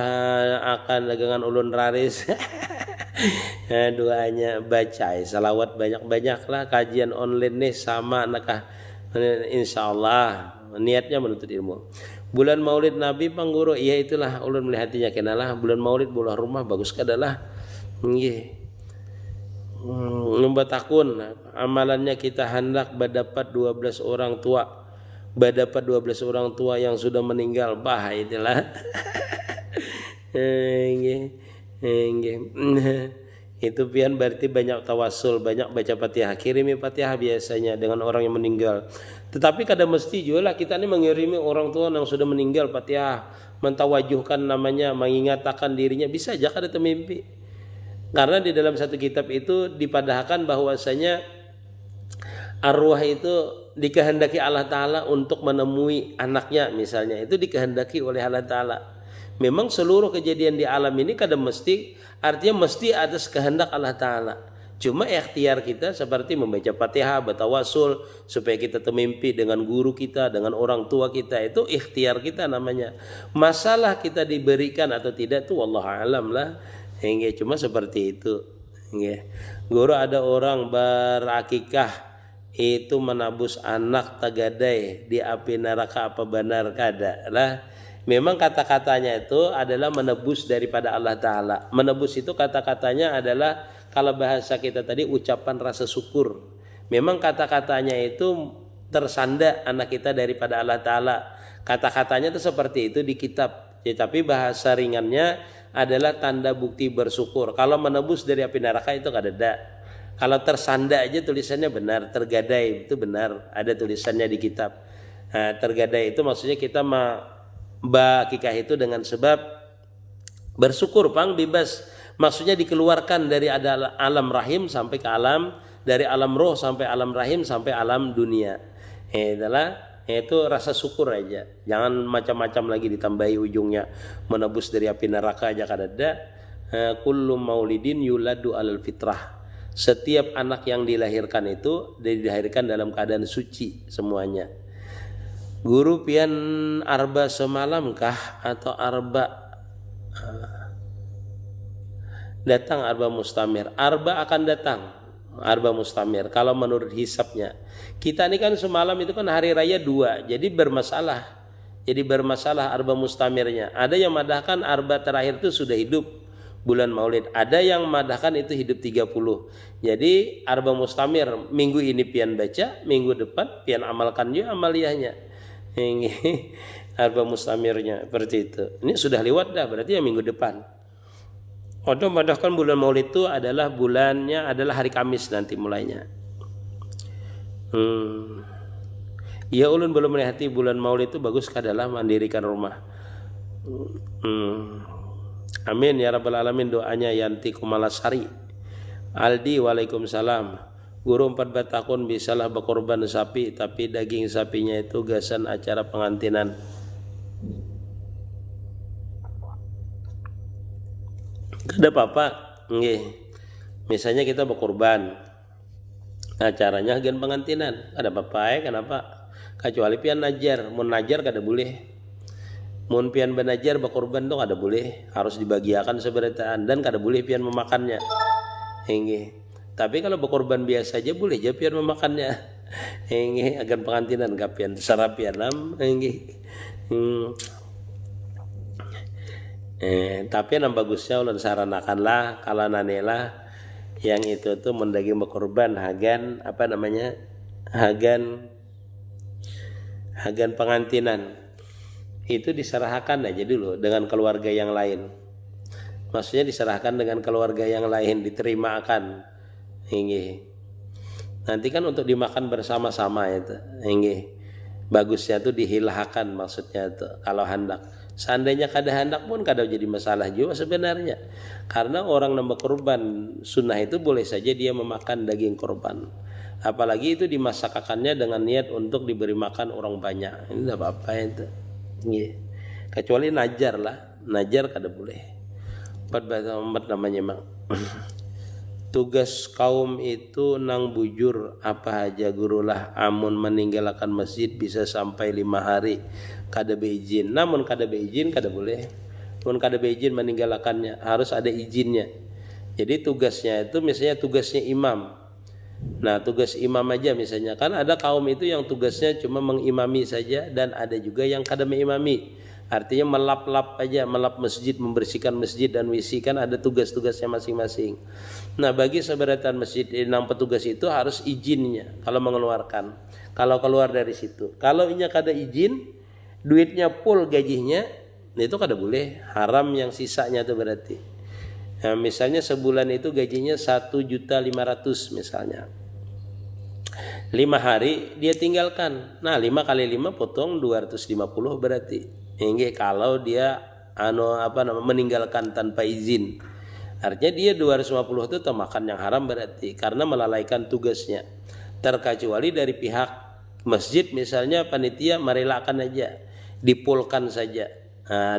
akan dagangan ulun raris? Doanya baca salawat banyak-banyaklah, kajian online nih sama nakah insyaallah niatnya menuntut ilmu. Bulan Maulid Nabi pang guru, iya itulah ulun melihatinya kenalah bulan Maulid bulan rumah bagus kadalah. Nggih. Takun amalannya kita hendak berdapat 12 orang tua. Berdapat 12 orang tua yang sudah meninggal. Bah itulah. Itu pian berarti banyak tawasul, banyak baca Fatihah. Kirimi Fatihah biasanya dengan orang yang meninggal. Tetapi kadang mesti juga lah kita ini mengirimi orang tua yang sudah meninggal Fatihah, mentawajuhkan namanya, mengingatkan dirinya, bisa aja kada mimpi. Karena di dalam satu kitab itu dipadahkan bahwasanya arwah itu dikehendaki Allah Ta'ala untuk menemui anaknya misalnya. Itu dikehendaki oleh Allah Ta'ala. Memang seluruh kejadian di alam ini kadang mesti, artinya mesti atas kehendak Allah Ta'ala. Cuma ikhtiar kita seperti membaca Fatihah, bertawasul supaya kita termimpi dengan guru kita, dengan orang tua kita, itu ikhtiar kita namanya. Masalah kita diberikan atau tidak itu wallahu alam lah. Cuma seperti itu. Guru ada orang berakikah itu menabus anak tagadai di api neraka, apa benar kada lah? Memang kata-katanya itu adalah menebus daripada Allah Ta'ala. Menebus itu kata-katanya adalah kalau bahasa kita tadi ucapan rasa syukur. Memang kata-katanya itu tersanda anak kita daripada Allah Ta'ala. Kata-katanya itu seperti itu di kitab. Tapi bahasa ringannya adalah tanda bukti bersyukur. Kalau menebus dari api neraka itu kada ada. Kalau tersanda aja tulisannya benar. Tergadai itu benar. Ada tulisannya di kitab. Nah, tergadai itu maksudnya kita bakikah itu dengan sebab bersyukur pang bebas, maksudnya dikeluarkan dari alam rahim sampai ke alam, dari alam roh sampai alam rahim sampai alam dunia. Itu rasa syukur aja, jangan macam-macam lagi ditambahi ujungnya menebus dari api neraka aja kada ada. Kullu maulidin yuladu alal fitrah. Setiap anak yang dilahirkan itu dilahirkan dalam keadaan suci semuanya. Guru pian arba semalam kah atau arba Datang arba mustamir, arba akan datang, arba mustamir. Kalau menurut hisabnya, kita ini kan semalam itu kan hari raya 2, jadi bermasalah. Jadi bermasalah arba mustamirnya. Ada yang madahkan arba terakhir itu sudah hidup bulan Maulid. Ada yang madahkan itu hidup 30. Jadi arba mustamir minggu ini pian baca, minggu depan pian amalkan juga amaliyahnya. Ini arba mustamirnya seperti itu. Ini sudah lewat dah, berarti ya minggu depan. Untuk madahkan bulan Maulid itu adalah bulannya adalah hari Kamis nanti mulainya. Ya ulun belum melihati bulan Maulid itu bagus adalah mendirikan rumah. Amin ya rabbal alamin. Doanya Yanti Kumalasari. Aldi waalaikumsalam. Guru 4 tahun bisalah berkorban sapi, tapi daging sapinya itu gasan acara pengantinan. Ada apa-apa, nggih. Misalnya kita berkorban, acaranya gen pengantinan, ada apa-apa ya? Kenapa? Kecuali pian najar, mun najar kada boleh. Mun pian benajar berkorban tuh kada boleh, harus dibagiakan seberataan dan kada boleh pian memakannya. Nggih. Tapi kalau berkorban biasa aja boleh aja pian memakannya. Nggih, agan pengantinan kapian sarapian nam, nggih. Tapi yang bagusnya ulun saranakanlah kalau nanela yang itu tuh mendaging berkorban hagan apa namanya hagan pengantinan itu diserahkan aja dulu dengan keluarga yang lain. Maksudnya diserahkan dengan keluarga yang lain, diterimakan. Ini nanti kan untuk dimakan bersama-sama itu. Ini bagusnya tuh dihilahkan maksudnya tuh kalau hendak. Seandainya kada hendak pun kada jadi masalah juga sebenarnya. Karena orang nambah korban sunnah itu boleh saja dia memakan daging korban. Apalagi itu dimasakakannya dengan niat untuk diberi makan orang banyak. Ini tidak apa-apa itu. Kecuali najar lah. Najar kada boleh. Empat namanya mak. Tugas kaum itu nang bujur apa aja gurulah amun meninggalkan masjid bisa sampai 5 hari kada beizin. Namun kada beizin kada boleh. Namun kada beizin meninggalkannya harus ada izinnya. Jadi tugasnya itu misalnya tugasnya imam. Nah tugas imam aja misalnya kan ada kaum itu yang tugasnya cuma mengimami saja dan ada juga yang kada mengimami. Artinya melap-lap aja, melap masjid, membersihkan masjid dan WC kan ada tugas-tugasnya masing-masing. Nah bagi seberatan masjid enam petugas itu harus izinnya kalau mengeluarkan. Kalau keluar dari situ, kalau inya kada izin, duitnya full gajinya, itu kada boleh. Haram yang sisanya itu berarti. Nah, misalnya sebulan itu gajinya 1.500.000 misalnya. 5 hari dia tinggalkan. Nah 5 kali 5 potong 250 berarti. Ini kalau dia meninggalkan tanpa izin. Artinya dia 250 itu termakan yang haram berarti karena melalaikan tugasnya. Terkecuali dari pihak masjid misalnya panitia merelakan aja, dipulkan saja.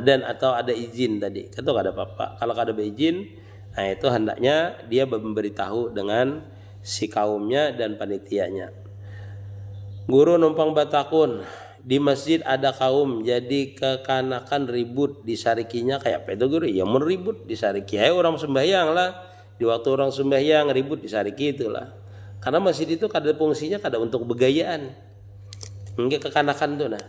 Dan atau ada izin tadi. Itu enggak ada apa-apa. Kalau ada izin, nah itu hendaknya dia memberitahu dengan si kaumnya dan panitianya. Guru numpang batakun di masjid ada kaum jadi kekanakan ribut di sarikinya kayak apa itu guru? Ya mau ribut di sariki ya orang sembahyang lah. Di waktu orang sembahyang ribut di sariki itulah. Karena masjid itu kada fungsinya kada untuk begayaan. Enggak kekanakan tuh nah.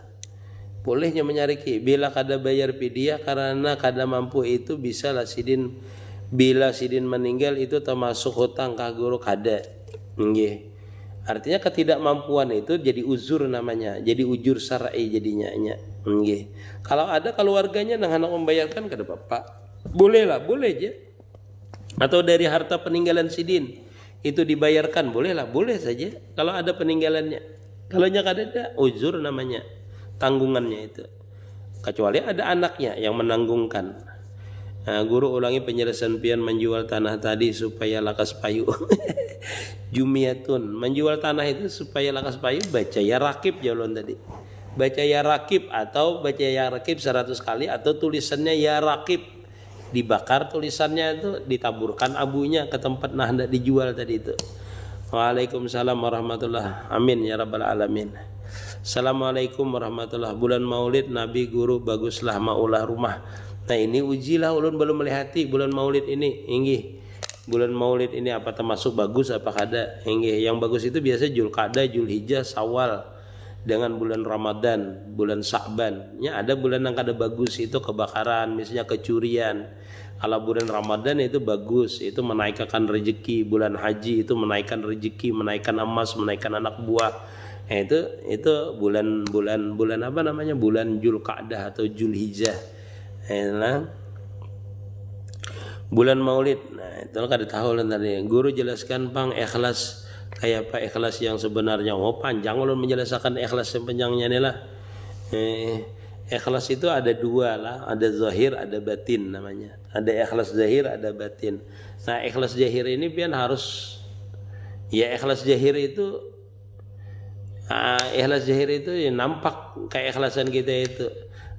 Bolehnya menyariki bila kada bayar fidyah karena kada mampu itu bisa lah sidin bila sidin meninggal itu termasuk hutang kah guru kada. Nggih. Artinya ketidakmampuan itu jadi uzur namanya, jadi ujur syar'i jadinya nya. Nggih. Kalau ada keluarganya nang hendak membayarkan kada apa-apa. Boleh lah, boleh aja. Atau dari harta peninggalan sidin itu dibayarkan, boleh lah, boleh saja kalau ada peninggalannya. Kalau nya kada ada uzur namanya, tanggungannya itu. Kecuali ada anaknya yang menanggungkan. Nah, guru ulangi penjelasan pian menjual tanah tadi supaya lakas payu. Jumiyatun menjual tanah itu supaya lakas payu baca ya rakib jalan tadi. Baca ya rakib atau baca ya rakib 100 kali atau tulisannya ya rakib. Dibakar tulisannya itu ditaburkan abunya ke tempat nah hendak dijual tadi itu. Waalaikumsalam warahmatullahi amin ya rabbal alamin. Assalamualaikum warahmatullahi. Bulan Maulid Nabi guru baguslah maulah rumah. Nah ini ujilah ulun belum melihati bulan Maulid ini, inggih. Bulan Maulid ini apa termasuk bagus apa kada? Inggih. Yang bagus itu biasa Zulqa'dah, Zulhijjah, Syawal dengan bulan Ramadan, bulan Sa'ban. Ya ada bulan yang kada bagus itu kebakaran, misalnya kecurian. Kalau bulan Ramadan itu bagus, itu menaikkan rezeki. Bulan haji itu menaikkan rezeki, menaikkan emas, menaikkan anak buah. Nah, itu bulan apa namanya? Bulan Zulqa'dah atau Zulhijjah. Nah, bulan Maulid. Nah, itu kada tahu lah tadi. Guru jelaskan Bang ikhlas kayak apa ikhlas yang sebenarnya. Oh, panjang ulun menjelaskan ikhlas yang panjangnya nih lah. Ikhlas itu ada dua lah, ada zahir, ada batin namanya. Ada ikhlas zahir, ada batin. Nah, ikhlas zahir ini pian harus ya ikhlas zahir itu ikhlas zahir itu ya nampak kayak ikhlasan kita itu.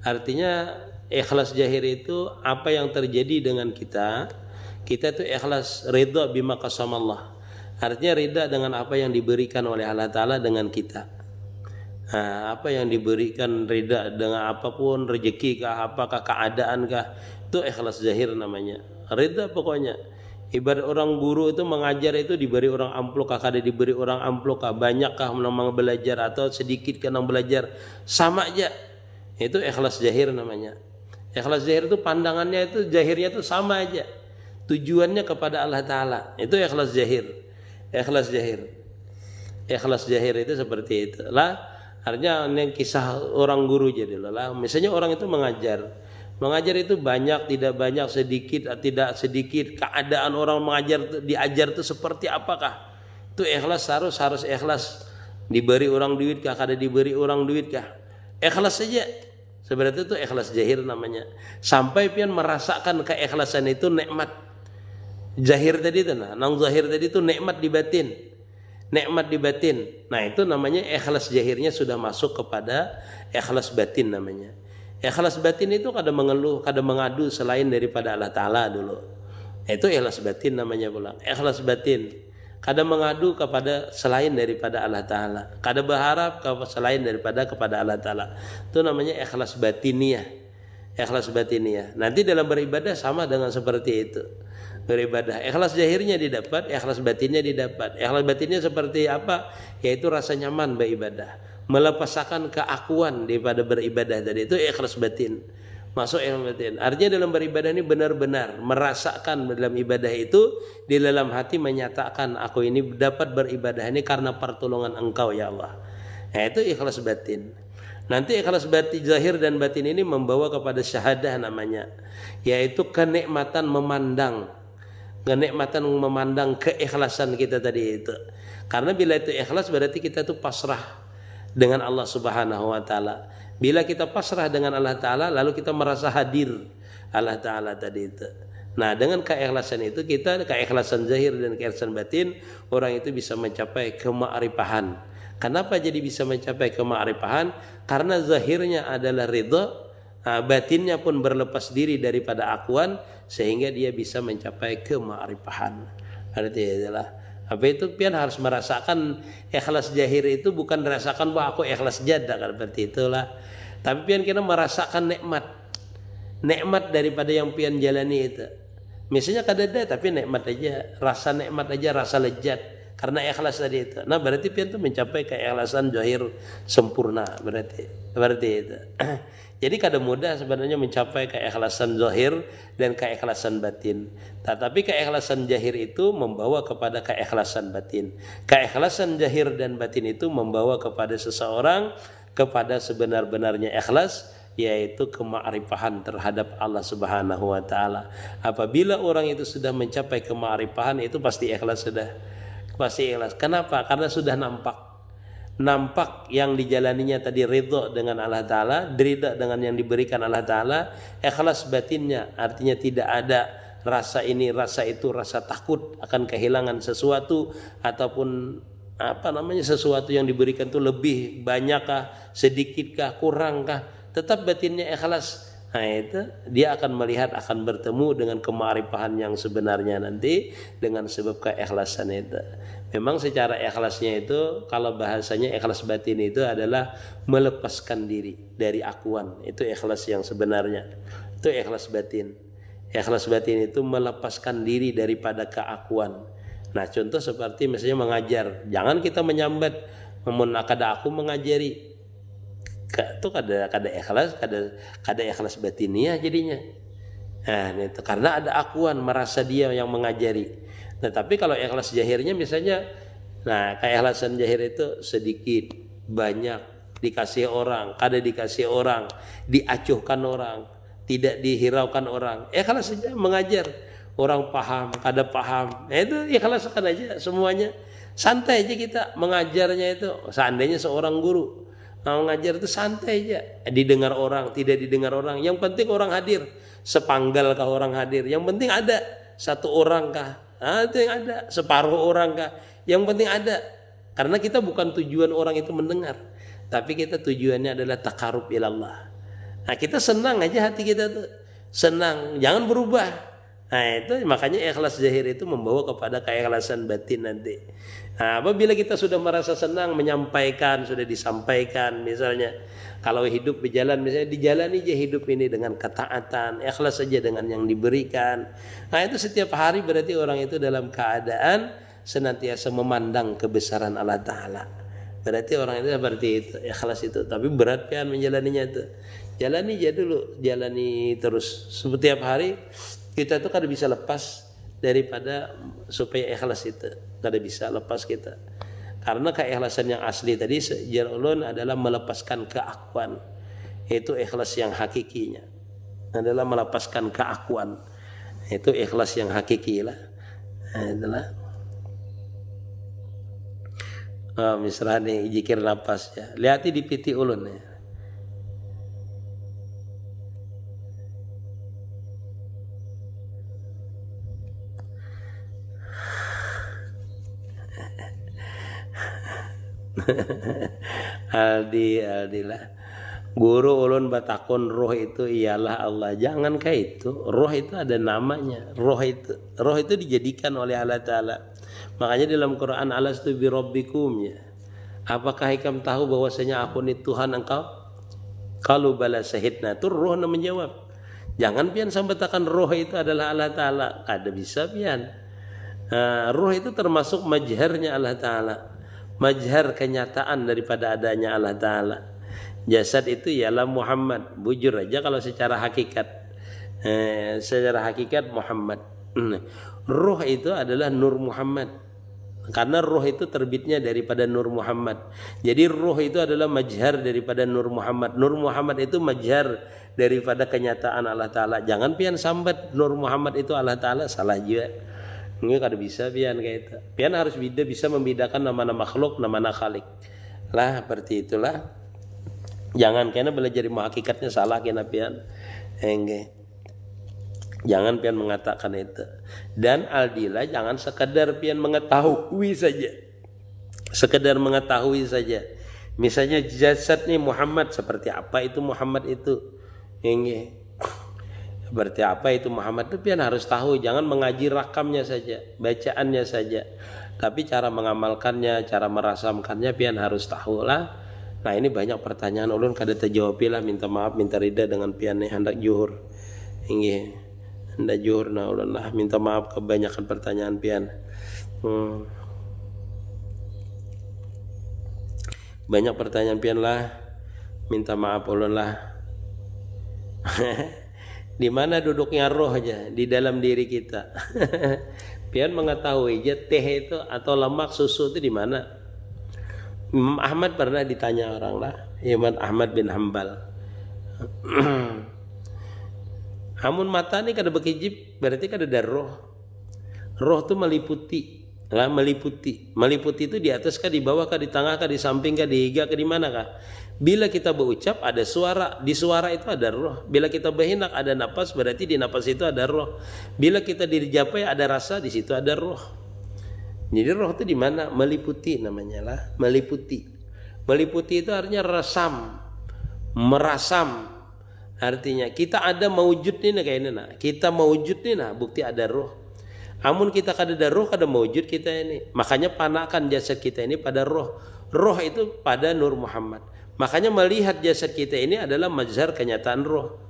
Artinya ikhlas zahir itu apa yang terjadi dengan kita tuh ikhlas ridha bima qasamallah. Artinya ridha dengan apa yang diberikan oleh Allah Ta'ala dengan kita. Nah, apa yang diberikan ridha dengan apapun, rezeki kah, apakah keadaan kah, itu ikhlas zahir namanya. Ridha pokoknya. Ibarat orang guru itu mengajar itu diberi orang amplop kah, kada diberi orang amplop kah, banyak kah memang belajar atau sedikit kah belajar, sama aja. Itu ikhlas zahir namanya. Ikhlas zahir itu pandangannya itu zahirnya itu sama aja. Tujuannya kepada Allah Ta'ala. Itu ikhlas zahir. Ikhlas zahir. Ikhlas zahir itu seperti itu. Lah, artinya ini kisah orang guru jadi lah. Misalnya orang itu mengajar. Mengajar itu banyak, tidak banyak, sedikit, tidak sedikit. Keadaan orang mengajar diajar itu seperti apakah? Itu ikhlas harus ikhlas. Diberi orang duit kah, kada diberi orang duit kah? Ikhlas saja. Sebenarnya itu ikhlas zahir namanya. Sampai pian merasakan keikhlasan itu nikmat. Zahir tadi itu nang zahir tadi itu nikmat di batin. Nikmat di batin. Nah, itu namanya ikhlas zahirnya sudah masuk kepada ikhlas batin namanya. Ikhlas batin itu kada mengeluh, kada mengadu selain daripada Allah Ta'ala dulu. Itu ikhlas batin namanya pula. Ikhlas batin. Kada mengadu kepada selain daripada Allah Ta'ala. Kada berharap selain daripada kepada Allah Ta'ala. Itu namanya ikhlas batiniyah. Ikhlas batiniyah. Nanti dalam beribadah sama dengan seperti itu. Beribadah. Ikhlas zahirnya didapat, ikhlas batinnya didapat. Ikhlas batinnya seperti apa? Yaitu rasa nyaman beribadah. Melepaskan keakuan daripada beribadah tadi. Itu ikhlas batin. Masuk ikhlas batin. Artinya dalam beribadah ini benar-benar merasakan dalam ibadah itu di dalam hati menyatakan aku ini dapat beribadah ini karena pertolongan Engkau ya Allah. Nah, itu ikhlas batin. Nanti ikhlas batin zahir dan batin ini membawa kepada syahadah namanya, yaitu kenikmatan memandang. Kenikmatan memandang keikhlasan kita tadi itu. Karena bila itu ikhlas berarti kita tuh pasrah dengan Allah Subhanahu wa taala. Bila kita pasrah dengan Allah Ta'ala, lalu kita merasa hadir Allah Ta'ala tadi itu. Nah, dengan keikhlasan itu kita, keikhlasan zahir dan keikhlasan batin, orang itu bisa mencapai kema'rifahan. Kenapa jadi bisa mencapai kema'rifahan? Karena zahirnya adalah ridha, batinnya pun berlepas diri daripada akuan, sehingga dia bisa mencapai kema'rifahan. Artinya adalah apa itu pian harus merasakan ikhlas zahir itu bukan merasakan bahwa aku ikhlas jada kan seperti itulah. Tapi pian kita merasakan nikmat daripada yang pian jalani itu. Misalnya kadada tapi nikmat aja, rasa nikmat aja, rasa lezat karena ikhlas tadi itu. Nah, berarti pian tuh mencapai keikhlasan zahir sempurna berarti itu. Jadi kada mudah sebenarnya mencapai keikhlasan zahir dan keikhlasan batin. Tetapi keikhlasan zahir itu membawa kepada keikhlasan batin. Keikhlasan zahir dan batin itu membawa kepada seseorang kepada sebenar-benarnya ikhlas, yaitu kema'rifahan terhadap Allah Subhanahu wa taala. Apabila orang itu sudah mencapai kema'rifahan itu pasti ikhlas sudah. Pasti ikhlas. Kenapa? Karena sudah nampak yang dijalaninya tadi ridha dengan Allah Ta'ala, ridha dengan yang diberikan Allah Ta'ala, ikhlas batinnya artinya tidak ada rasa ini, rasa itu, rasa takut akan kehilangan sesuatu ataupun sesuatu yang diberikan itu lebih banyakkah, sedikitkah, kurangkah, tetap batinnya ikhlas. Nah, itu dia akan melihat, akan bertemu dengan kema'rifahan yang sebenarnya nanti dengan sebab keikhlasan itu. Memang secara ikhlasnya itu kalau bahasanya ikhlas batin itu adalah melepaskan diri dari akuan. Itu ikhlas yang sebenarnya. Itu ikhlas batin. Ikhlas batin itu melepaskan diri daripada keakuan. Nah, contoh seperti misalnya mengajar, jangan kita menyambat, kada aku mengajari. Itu kada ikhlas, kada ikhlas batiniah jadinya. Nah, itu karena ada akuan, merasa dia yang mengajari. Nah, tapi kalau ikhlas jahirnya misalnya, nah, keikhlasan jahir itu sedikit, banyak, dikasih orang, kada dikasih orang, diacuhkan orang, tidak dihiraukan orang. Ikhlas saja mengajar. Orang paham, kada paham. Nah, itu ikhlaskan aja semuanya. Santai aja kita mengajarnya itu. Seandainya seorang guru mengajar itu santai aja. Didengar orang, tidak didengar orang. Yang penting orang hadir. Sepanggal kah orang hadir. Yang penting ada. Satu orang kah? Itu yang ada. Separuh orang kah? Yang penting ada. Karena kita bukan tujuan orang itu mendengar. Tapi kita tujuannya adalah taqarrub ilallah. Nah, kita senang aja hati kita tuh. Senang. Jangan berubah. Nah, itu makanya ikhlas zahir itu membawa kepada keikhlasan batin nanti. Nah, apabila kita sudah merasa senang menyampaikan, sudah disampaikan, misalnya kalau hidup berjalan, misalnya dijalani aja hidup ini dengan ketaatan, ikhlas saja dengan yang diberikan. Nah, itu setiap hari berarti orang itu dalam keadaan senantiasa memandang kebesaran Allah Ta'ala. Berarti orang itu seperti itu, ikhlas itu. Tapi berat kan menjalaninya itu. Jalani aja dulu, jalani terus. Setiap hari kita tuh kada bisa lepas daripada supaya ikhlas itu, kada bisa lepas kita. Karena keikhlasan yang asli tadi sejarah ulun adalah melepaskan keakuan. Itu ikhlas yang hakikinya. Adalah melepaskan keakuan. Itu ikhlas yang hakiki lah. Adalah misrah nih zikir nafas ya. Lihati di piti ulun ya. Aldi lah. Guru ulun batakon roh itu ialah Allah. Jangan kayak itu. Roh itu ada namanya. Roh itu dijadikan oleh Allah Ta'ala. Makanya dalam Quran alastu bi rabbikum ya. Apakah hikam tahu bahwasanya aku ni Tuhan engkau? Kalau bala syahidna itu roh nak menjawab. Jangan pian sambatakan roh itu adalah Allah Ta'ala. Kada bisa pian. Roh itu termasuk majharnya Allah Ta'ala. Majhar kenyataan daripada adanya Allah Ta'ala. Jasad itu ialah Muhammad. Bujur aja kalau secara hakikat. Secara hakikat Muhammad. Ruh itu adalah Nur Muhammad. Karena ruh itu terbitnya daripada Nur Muhammad. Jadi ruh itu adalah majhar daripada Nur Muhammad. Nur Muhammad itu majhar daripada kenyataan Allah Ta'ala. Jangan pian sambat Nur Muhammad itu Allah Ta'ala. Salah juga. Ini kada bisa pian kayak itu. Pian harus bisa membedakan nama-nama makhluk, nama-nama khalik. Lah seperti itulah. Jangan kena belajar ilmu hakikatnya salah kena pian. Enggak. Jangan pian mengatakan itu. Dan aldila jangan sekadar pian mengetahui saja. Sekedar mengetahui saja. Misalnya jasad nih Muhammad, seperti apa itu Muhammad itu? Enggak. Berarti apa itu Muhammad itu pian harus tahu. Jangan mengaji rakamnya saja, bacaannya saja. Tapi cara mengamalkannya, cara merasamkannya pian harus tahu lah. Nah, ini banyak pertanyaan ulun kada terjawab lah. Minta maaf, minta rida dengan pian nih hendak juhur. Ini hendak juhur nah ulun lah. Minta maaf kebanyakan pertanyaan pian. Banyak pertanyaan pian lah. Minta maaf ulun lah. Di mana duduknya roh aja di dalam diri kita. Pian mengetahui aja teh itu atau lemak susu itu di mana. Imam Ahmad pernah ditanya orang lah, Imam Ahmad bin Hambal. Amun mata ni kada bekijip berarti kada ada roh. Roh itu meliputi, lah meliputi. Meliputi itu di atas kah, di bawah kah, di tengah kah, di samping kah, di higa kah, di mana kah? Bila kita berucap ada suara, di suara itu ada roh. Bila kita berhendak ada napas, berarti di napas itu ada roh. Bila kita dijapai ada rasa, di situ ada roh. Jadi roh itu di mana? Meliputi namanya lah, meliputi. Meliputi itu artinya resam, merasam. Artinya kita ada mewujud nih kayak ini nah. Kita mewujud nih nah, bukti ada roh. Amun kita kada ada roh, kada mewujud kita ini. Makanya panakan jasad kita ini pada roh. Roh itu pada Nur Muhammad. Makanya melihat jasad kita ini adalah mazhar kenyataan roh.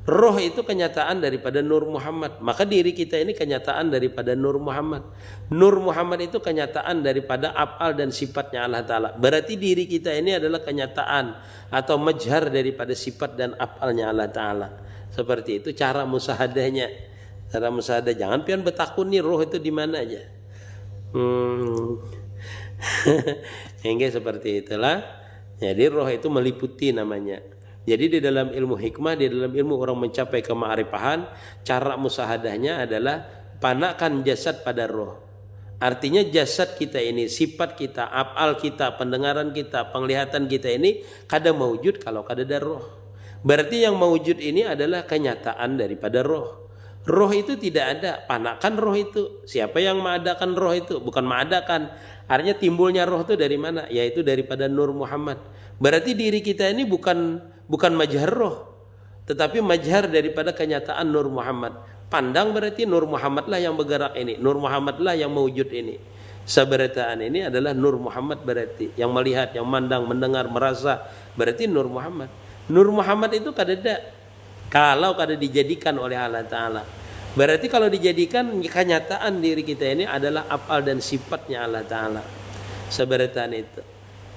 Roh itu kenyataan daripada Nur Muhammad. Maka diri kita ini kenyataan daripada Nur Muhammad. Nur Muhammad itu kenyataan daripada af'al dan sifatnya Allah Ta'ala. Berarti diri kita ini adalah kenyataan atau majhar daripada sifat dan af'alnya Allah Ta'ala. Seperti itu cara musahadahnya. Cara musahadah. Jangan pian betakun nih roh itu di mana aja. Hingga seperti itulah. Jadi roh itu meliputi namanya. Jadi di dalam ilmu hikmah, di dalam ilmu orang mencapai kema'rifahan, cara musahadahnya adalah panakan jasad pada roh. Artinya jasad kita ini, sifat kita, af'al kita, pendengaran kita, penglihatan kita ini kada maujud kalau kada ada roh. Berarti yang maujud ini adalah kenyataan daripada roh. Roh itu tidak ada, panakan roh itu. Siapa yang mengadakan roh itu? Bukan mengadakan. Artinya timbulnya roh itu dari mana? Yaitu daripada Nur Muhammad. Berarti diri kita ini bukan majhar roh, tetapi majhar daripada kenyataan Nur Muhammad. Pandang berarti Nur Muhammad lah yang bergerak ini, Nur Muhammad lah yang mewujud ini. Seberataan ini adalah Nur Muhammad berarti yang melihat, yang mandang, mendengar, merasa, berarti Nur Muhammad. Nur Muhammad itu kada ada kalau kada dijadikan oleh Allah Ta'ala. Berarti kalau dijadikan kenyataan diri kita ini adalah af'al dan sifatnya Allah Ta'ala. Seberataan itu.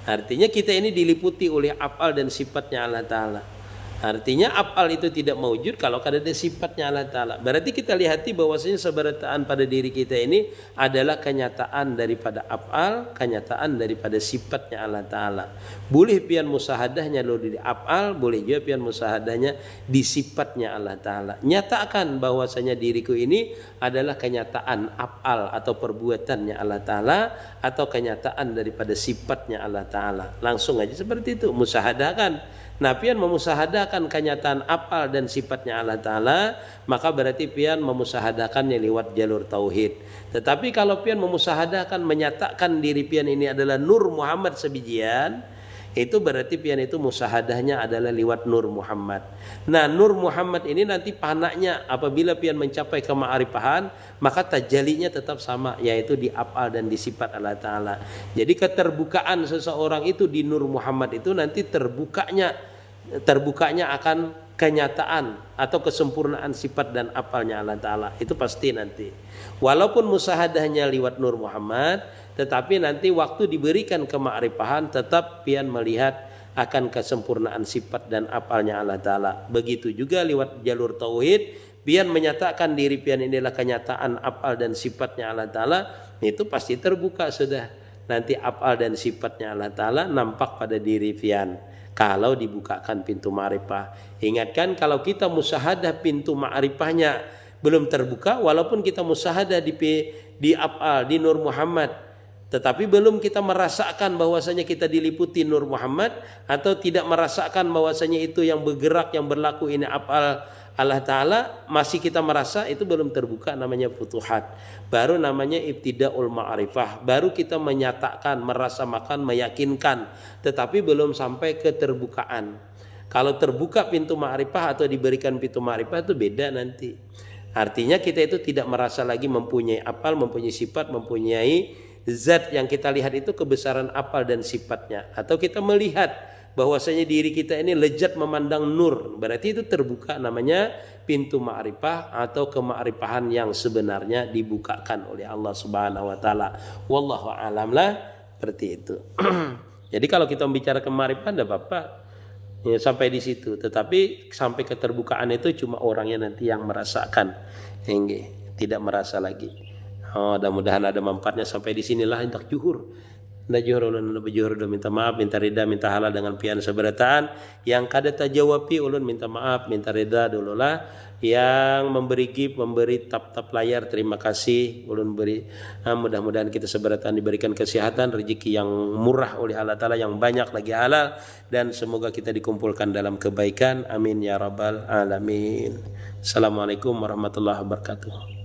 Artinya kita ini diliputi oleh af'al dan sifatnya Allah Ta'ala. Artinya af'al itu tidak maujud kalau kada ada sifatnya Allah Ta'ala. Berarti kita lihati bahwasanya seberataan pada diri kita ini adalah kenyataan daripada af'al, kenyataan daripada sifatnya Allah Ta'ala. Boleh pian musahadahnya lo di af'al, boleh juga pian musahadahnya di sifatnya Allah Ta'ala. Nyatakan bahwasanya diriku ini adalah kenyataan af'al atau perbuatannya Allah Ta'ala atau kenyataan daripada sifatnya Allah Ta'ala. Langsung aja seperti itu, musahadahkan. Nah, pian memusahadakan kenyataan af'al dan sifatnya Allah Ta'ala, maka berarti pian memusahadakannya lewat jalur tauhid. Tetapi kalau pian memusahadakan, menyatakan diri pian ini adalah Nur Muhammad sebijian, itu berarti pian itu musahadahnya adalah lewat Nur Muhammad. Nah, Nur Muhammad ini nanti panaknya apabila pian mencapai kema'rifahan, maka tajalinya tetap sama, yaitu di af'al dan di sifat Allah Ta'ala. Jadi keterbukaan seseorang itu di Nur Muhammad itu nanti terbukanya akan kenyataan atau kesempurnaan sifat dan af'alnya Allah Ta'ala. Itu pasti nanti. Walaupun musahadahnya lewat Nur Muhammad, tetapi nanti waktu diberikan kema'rifahan tetap pian melihat akan kesempurnaan sifat dan af'alnya Allah Ta'ala. Begitu juga lewat jalur tauhid, pian menyatakan diri pian inilah kenyataan af'al dan sifatnya Allah Ta'ala, itu pasti terbuka sudah. Nanti af'al dan sifatnya Allah Ta'ala nampak pada diri pian kalau dibukakan pintu ma'rifah. Ingatkan, kalau kita musyahadah pintu ma'rifahnya belum terbuka, walaupun kita musyahadah di af'al, di Nur Muhammad, tetapi belum kita merasakan bahwasanya kita diliputi Nur Muhammad, atau tidak merasakan bahwasanya itu yang bergerak, yang berlaku ini af'al Allah Ta'ala, masih kita merasa, itu belum terbuka, namanya futuhat. Baru namanya ibtidaul ma'rifah, baru kita menyatakan, merasakan, meyakinkan, tetapi belum sampai keterbukaan. Kalau terbuka pintu ma'rifah atau diberikan pintu ma'rifah itu beda nanti. Artinya kita itu tidak merasa lagi mempunyai af'al, mempunyai sifat, mempunyai zat yang kita lihat itu kebesaran af'al dan sifatnya. Atau kita melihat bahwasanya diri kita ini lezat memandang nur, berarti itu terbuka, namanya pintu ma'rifah atau kema'rifahan yang sebenarnya dibukakan oleh Allah Subhanahu wa taala. Wallahu a'lam lah, seperti itu. Jadi kalau kita bicara kema'rifah tidak apa-apa. Ya, sampai di situ, tetapi sampai keterbukaan itu cuma orangnya nanti yang merasakan, hingga tidak merasa lagi. Mudah-mudahan ada manfaatnya. Sampai di sinilah hendak juhur. Nda juhur ulun udah minta maaf, minta rida, minta halal dengan pian seberataan. Yang kada tajawabi ulun minta maaf, minta rida dulu lah. Yang memberi gift, memberi tap-tap layar, terima kasih ulun beri. Mudah-mudahan kita seberataan diberikan kesehatan, rezeki yang murah oleh Allah Ta'ala, yang banyak lagi halal, dan semoga kita dikumpulkan dalam kebaikan. Amin ya rabbal alamin. Assalamualaikum warahmatullahi wabarakatuh.